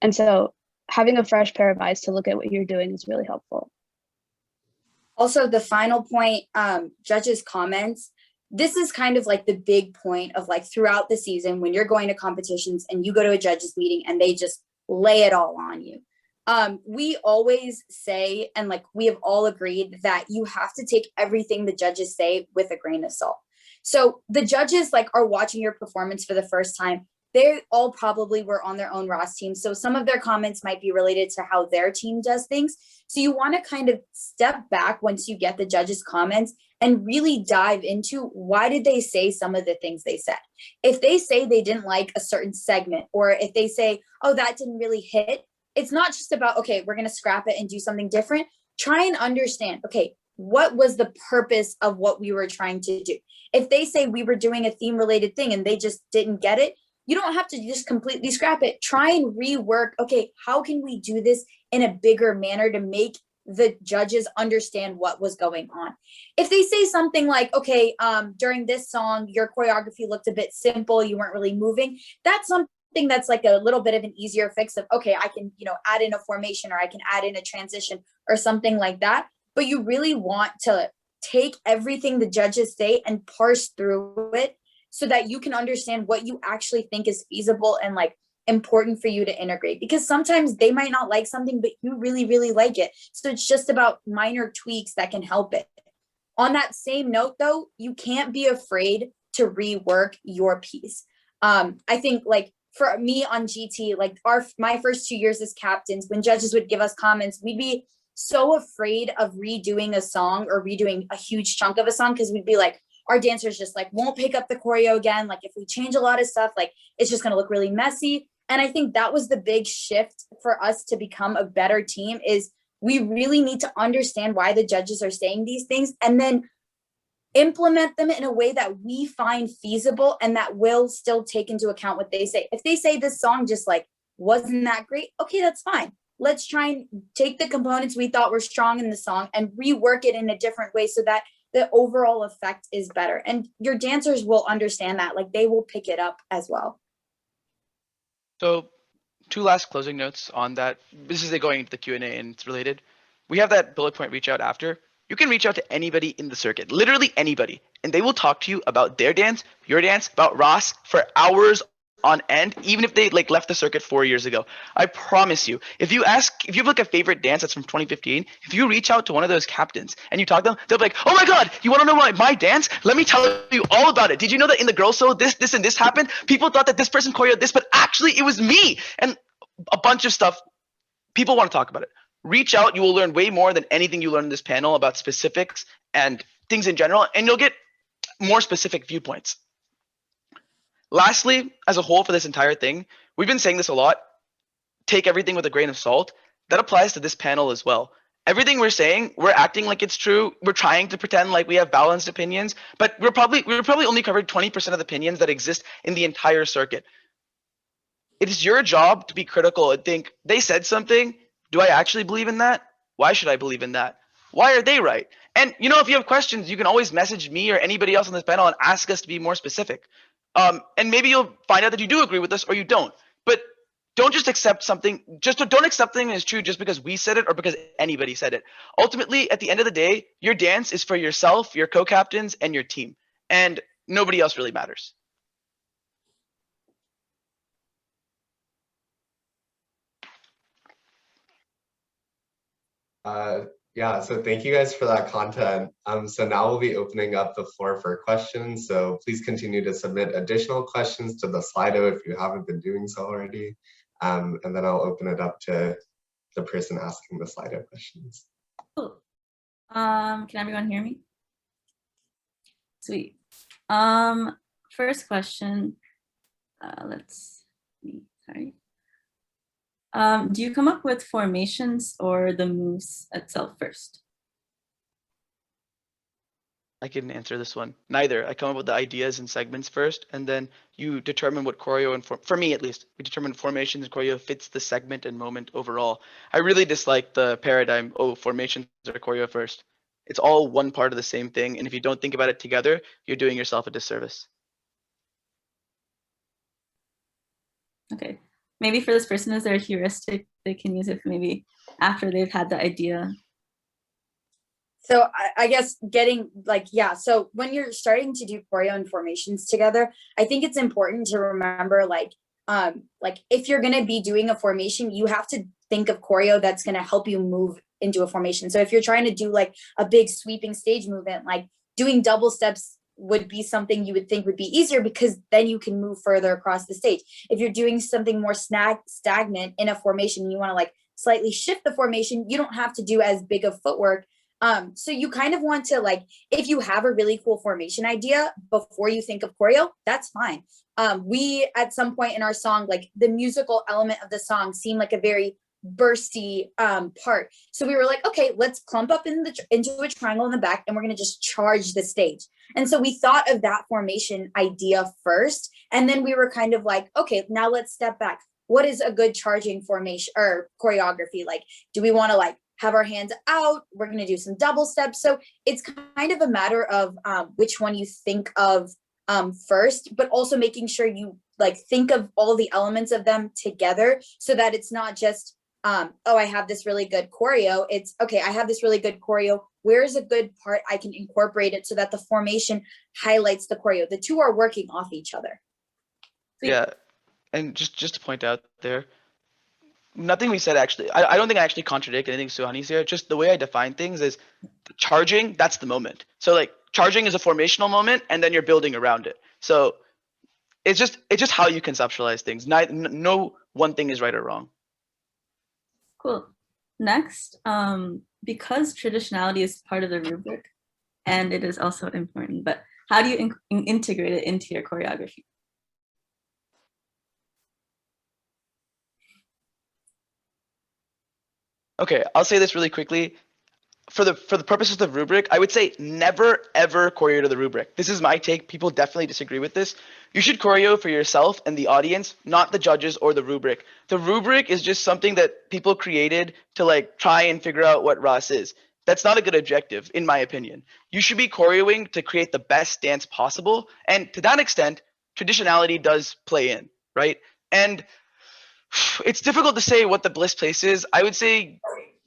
And so having a fresh pair of eyes to look at what you're doing is really helpful. Also, the final point, judges' comments. This is kind of like the big point of like throughout the season when you're going to competitions and you go to a judges meeting and they just lay it all on you. We always say, and like we have all agreed that you have to take everything the judges say with a grain of salt. So the judges like are watching your performance for the first time. They all probably were on their own Raas team. So some of their comments might be related to how their team does things. So you want to kind of step back once you get the judges' comments and really dive into why did they say some of the things they said. If they say they didn't like a certain segment, or if they say, oh, that didn't really hit, it's not just about, okay, we're going to scrap it and do something different. Try and understand, okay, what was the purpose of what we were trying to do? If they say we were doing a theme related thing and they just didn't get it, you don't have to just completely scrap it. Try and rework, okay, how can we do this in a bigger manner to make the judges understand what was going on? If they say something like, okay, during this song, your choreography looked a bit simple, you weren't really moving, that's something that's like a little bit of an easier fix of, okay, I can, add in a formation or I can add in a transition or something like that. But you really want to take everything the judges say and parse through it so that you can understand what you actually think is feasible and like important for you to integrate, because sometimes they might not like something, but you really, really like it. So it's just about minor tweaks that can help it. On that same note though, you can't be afraid to rework your piece. I think like for me on GT, like my first 2 years as captains, when judges would give us comments, we'd be so afraid of redoing a song or redoing a huge chunk of a song because we'd be like, our dancers just like won't pick up the choreo again. Like if we change a lot of stuff, like it's just gonna look really messy. And I think that was the big shift for us to become a better team is we really need to understand why the judges are saying these things and then implement them in a way that we find feasible and that will still take into account what they say. If they say this song just like wasn't that great, okay, that's fine. Let's try and take the components we thought were strong in the song and rework it in a different way so that the overall effect is better. And your dancers will understand that, like they will pick it up as well. So 2 last closing notes on that. This is going into the Q&A and it's related. We have that bullet point reach out after. You can reach out to anybody in the circuit, literally anybody, and they will talk to you about their dance, your dance, about Raas for hours on end, even if they like left the circuit 4 years ago. I promise you, if you have like a favorite dance that's from 2015, if you reach out to one of those captains and you talk to them, they'll be like, oh my God, you want to know my dance? Let me tell you all about it. Did you know that in the girls' solo, this, and this happened? People thought that this person choreographed this, but actually it was me. And a bunch of stuff. People want to talk about it. Reach out. You will learn way more than anything you learn in this panel about specifics and things in general, and you'll get more specific viewpoints. Lastly, as a whole for this entire thing, we've been saying this a lot. Take everything with a grain of salt. That applies to this panel as well. Everything we're saying, we're acting like it's true. We're trying to pretend like we have balanced opinions, but we're probably only covered 20% of the opinions that exist in the entire circuit. It is your job to be critical and think, they said something. Do I actually believe in that? Why should I believe in that? Why are they right? And you know, if you have questions, you can always message me or anybody else on this panel and ask us to be more specific. And maybe you'll find out that you do agree with us or you don't. But don't just accept something. Don't accept something as true just because we said it or because anybody said it. Ultimately, at the end of the day, your dance is for yourself, your co-captains, and your team. And nobody else really matters. Yeah, so thank you guys for that content. So now we'll be opening up the floor for questions. So please continue to submit additional questions to the Slido if you haven't been doing so already. And then I'll open it up to the person asking the Slido questions. Cool. Can everyone hear me? Sweet. First question. Let's see. Sorry. Do you come up with formations or the moves itself first? I can answer this one. Neither. I come up with the ideas and segments first, and then you determine what choreo and for me at least, we determine formations and choreo fits the segment and moment overall. I really dislike the paradigm, oh, formations or choreo first. It's all one part of the same thing, and if you don't think about it together, you're doing yourself a disservice. Okay. Maybe for this person, is there a heuristic they can use if maybe after they've had the idea? So I guess getting like, yeah, so when you're starting to do choreo and formations together, I think it's important to remember like if you're going to be doing a formation, you have to think of choreo that's going to help you move into a formation. So if you're trying to do like a big sweeping stage movement, like doing double steps would be something you would think would be easier because then you can move further across the stage. If you're doing something more stagnant in a formation and you want to like slightly shift the formation, you don't have to do as big of footwork. So you kind of want to like, if you have a really cool formation idea before you think of choreo, that's fine. We at some point in our song, like the musical element of the song seemed like a very bursty part. So we were like, okay, let's clump up into a triangle in the back and we're going to just charge the stage. And so we thought of that formation idea first. And then we were kind of like, okay, now let's step back. What is a good charging formation or choreography? Like, do we want to like have our hands out? We're going to do some double steps. So it's kind of a matter of which one you think of first, but also making sure you like think of all the elements of them together so that it's not just oh, I have this really good choreo. It's okay, I have this really good choreo. Where's a good part I can incorporate it so that the formation highlights the choreo? The two are working off each other. Yeah, and just to point out there, nothing we said actually. I don't think I actually contradict anything Suhani's here. Just the way I define things is charging. That's the moment. So like charging is a formational moment, and then you're building around it. So it's just how you conceptualize things. No one thing is right or wrong. Cool. Next, because traditionality is part of the rubric, and it is also important, but how do you integrate it into your choreography? Okay, I'll say this really quickly. For the purposes of the rubric, I would say never ever choreo to the rubric. This is my take. People definitely disagree with this. You should choreo for yourself and the audience, not the judges or the rubric. The rubric is just something that people created to like try and figure out what Raas is. That's not a good objective, in my opinion. You should be choreoing to create the best dance possible, and to that extent, traditionality does play in, right? And it's difficult to say what the bliss place is. I would say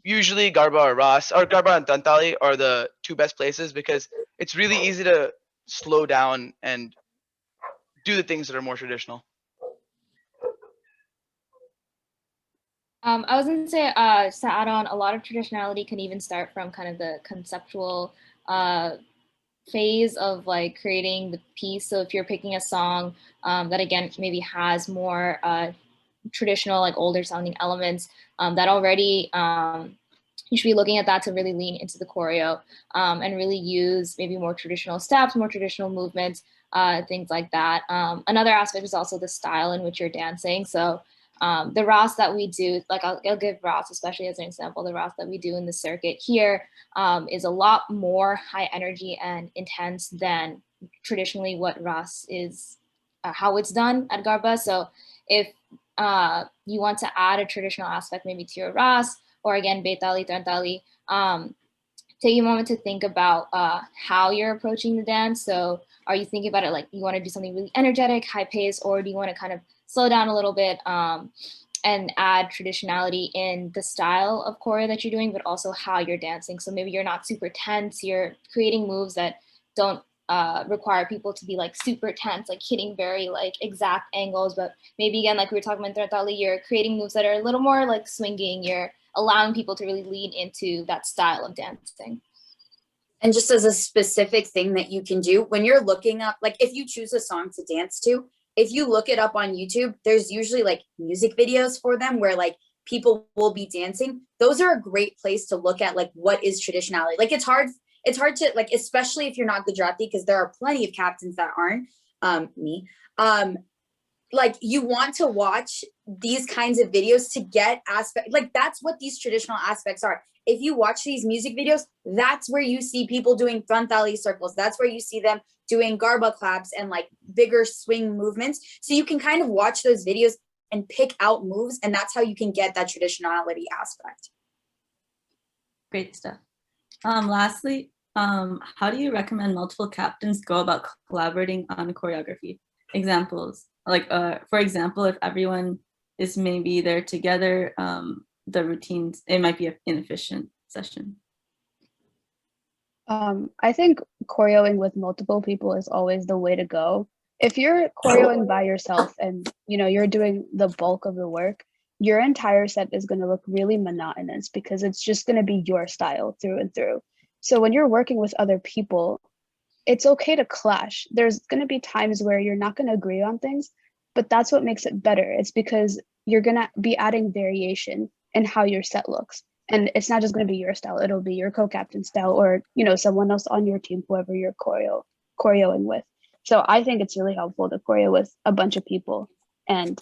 usually Garba or Raas, or Garba and Trantali are the two best places because it's really easy to slow down and do the things that are more traditional. I was gonna say, just to add on, a lot of traditionality can even start from kind of the conceptual phase of like creating the piece. So if you're picking a song that again maybe has more traditional, like older sounding elements that already you should be looking at that to really lean into the choreo and really use maybe more traditional steps, more traditional movements, things like that. Another aspect is also the style in which you're dancing. So the Raas that we do, like I'll give Raas especially as an example, the Raas that we do in the circuit here is a lot more high energy and intense than traditionally what Raas is, how it's done at Garba. So if you want to add a traditional aspect maybe to your Raas, or again, Betali, Trantali, take a moment to think about how you're approaching the dance. So are you thinking about it like you want to do something really energetic, high pace, or do you want to kind of slow down a little bit and add traditionality in the style of choreo that you're doing, but also how you're dancing? So maybe you're not super tense, you're creating moves that don't require people to be like super tense, like hitting very like exact angles, but maybe again, like we were talking about Trantali, you're creating moves that are a little more like swinging, you're allowing people to really lean into that style of dancing. And just as a specific thing that you can do when you're looking up, like if you choose a song to dance to, if you look it up on YouTube, there's usually like music videos for them where like people will be dancing. Those are a great place to look at like what is traditionality. Like it's hard to like, especially if you're not Gujarati, because there are plenty of captains that aren't, me. Like you want to watch these kinds of videos to get aspect, like that's what these traditional aspects are. If you watch these music videos, that's where you see people doing Trantali circles. That's where you see them doing Garba claps and like bigger swing movements. So you can kind of watch those videos and pick out moves, and that's how you can get that traditionality aspect. Great stuff. Lastly, how do you recommend multiple captains go about collaborating on choreography? Examples, like for example, if everyone is maybe there together, the routines, it might be an inefficient session. I think choreoing with multiple people is always the way to go. If you're choreoing by yourself and you're doing the bulk of the work, your entire set is going to look really monotonous because it's just going to be your style through and through. So when you're working with other people, it's okay to clash. There's going to be times where you're not going to agree on things, but that's what makes it better. It's because you're going to be adding variation in how your set looks. And it's not just going to be your style, it'll be your co-captain style or, someone else on your team, whoever you're choreoing with. So I think it's really helpful to choreo with a bunch of people. And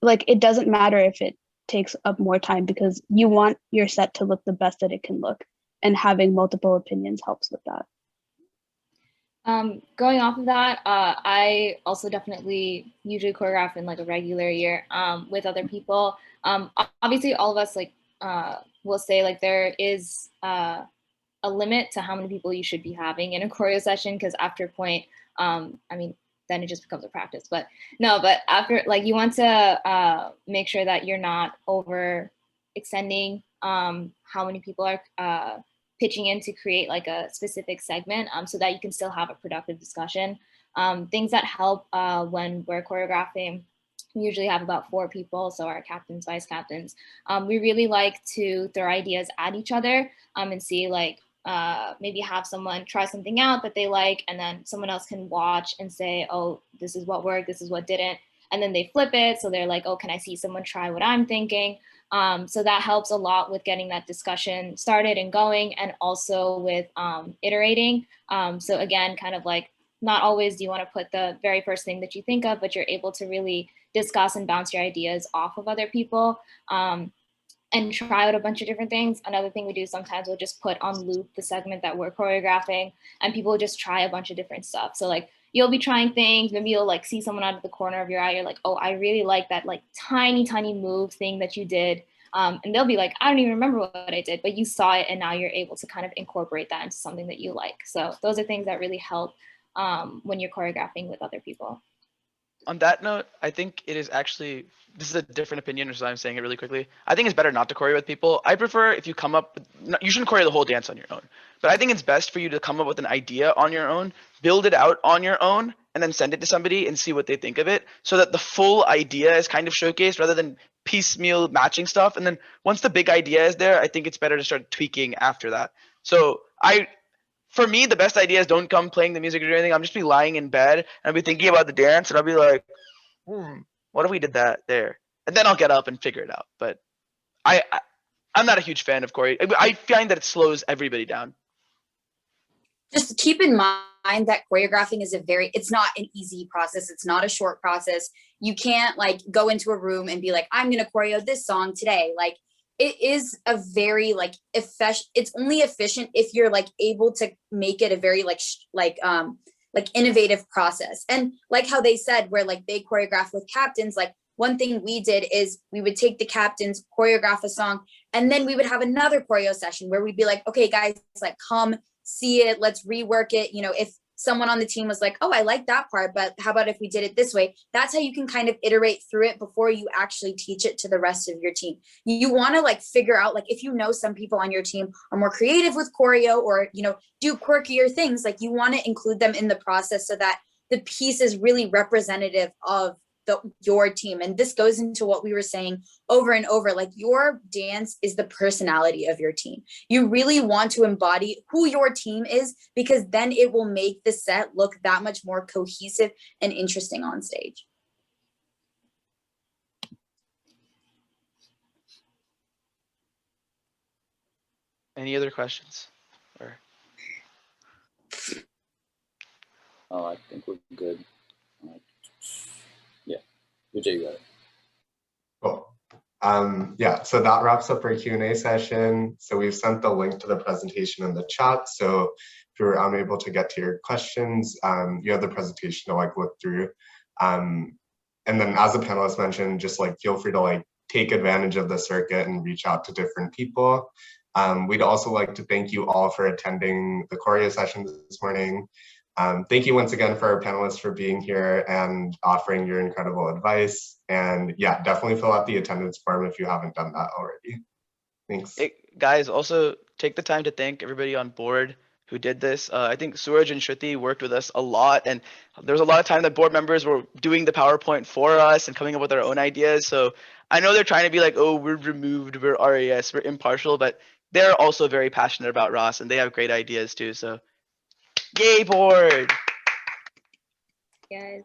like, it doesn't matter if it takes up more time because you want your set to look the best that it can look. And having multiple opinions helps with that. Going off of that, I also definitely usually choreograph in like a regular year with other people. Obviously, all of us like will say like there is a limit to how many people you should be having in a choreo session because after a point, then it just becomes a practice. But no, but after like you want to make sure that you're not over extending how many people are pitching in to create like a specific segment so that you can still have a productive discussion. Things that help when we're choreographing We usually have about 4 people, so our captains, vice captains. We really like to throw ideas at each other and see like, maybe have someone try something out that they like, and then someone else can watch and say, oh, this is what worked, this is what didn't. And then they flip it. So they're like, oh, can I see someone try what I'm thinking? So that helps a lot with getting that discussion started and going, and also with iterating. So again, kind of like, not always do you want to put the very first thing that you think of, but you're able to really discuss and bounce your ideas off of other people. And try out a bunch of different things. Another thing we do sometimes, we'll just put on loop the segment that we're choreographing, and people will just try a bunch of different stuff. So like, you'll be trying things, maybe you'll like see someone out of the corner of your eye, you're like, oh, I really like that like tiny move thing that you did. And they'll be like, I don't even remember what I did, but you saw it and now you're able to kind of incorporate that into something that you like. So those are things that really help when you're choreographing with other people. On that note, I think it is actually, this is a different opinion, so I'm saying it really quickly. I think it's better not to choreo with people. I prefer if you come up, you shouldn't choreo the whole dance on your own, but I think it's best for you to come up with an idea on your own, build it out on your own, and then send it to somebody and see what they think of it, so that the full idea is kind of showcased rather than piecemeal matching stuff. And then once the big idea is there, I think it's better to start tweaking after that. So for me, the best ideas don't come playing the music or anything. I'm just be lying in bed and I'll be thinking about the dance and I'll be like, what if we did that there? And then I'll get up and figure it out. But I'm not a huge fan of choreo. I find that it slows everybody down. Just keep in mind that choreographing is it's not an easy process. It's not a short process. You can't like go into a room and be like, I'm going to choreo this song today. Like, it is a very like it's only efficient if you're like able to make it a very like innovative process. And like how they said, where like they choreograph with captains, like one thing we did is we would take the captains, choreograph a song, and then we would have another choreo session where we'd be like, okay guys, like come see it, let's rework it. You know, if someone on the team was like, oh, I like that part, but how about if we did it this way? That's how you can kind of iterate through it before you actually teach it to the rest of your team. You want to like figure out, like, if you know some people on your team are more creative with choreo or, you know, do quirkier things, like you want to include them in the process so that the piece is really representative of your team. And this goes into what we were saying over and over, like your dance is the personality of your team. You really want to embody who your team is, because then it will make the set look that much more cohesive and interesting on stage. Any other questions? Or I think we're good. Yeah, Vijay, you got it. Cool. Yeah, so that wraps up our Q&A session. So we've sent the link to the presentation in the chat. So if you're unable to get to your questions, you have the presentation to like look through. And then as the panelists mentioned, just like feel free to like take advantage of the circuit and reach out to different people. We'd also like to thank you all for attending the choreo session this morning. Thank you once again for our panelists for being here and offering your incredible advice. And yeah, definitely fill out the attendance form if you haven't done that already. Thanks. Hey, guys, also take the time to thank everybody on board who did this. I think Suraj and Shruti worked with us a lot, and there was a lot of time that board members were doing the PowerPoint for us and coming up with their own ideas. So I know they're trying to be like, oh, we're removed, we're RAS, we're impartial, but they're also very passionate about Raas and they have great ideas too. So yay, board. Guys.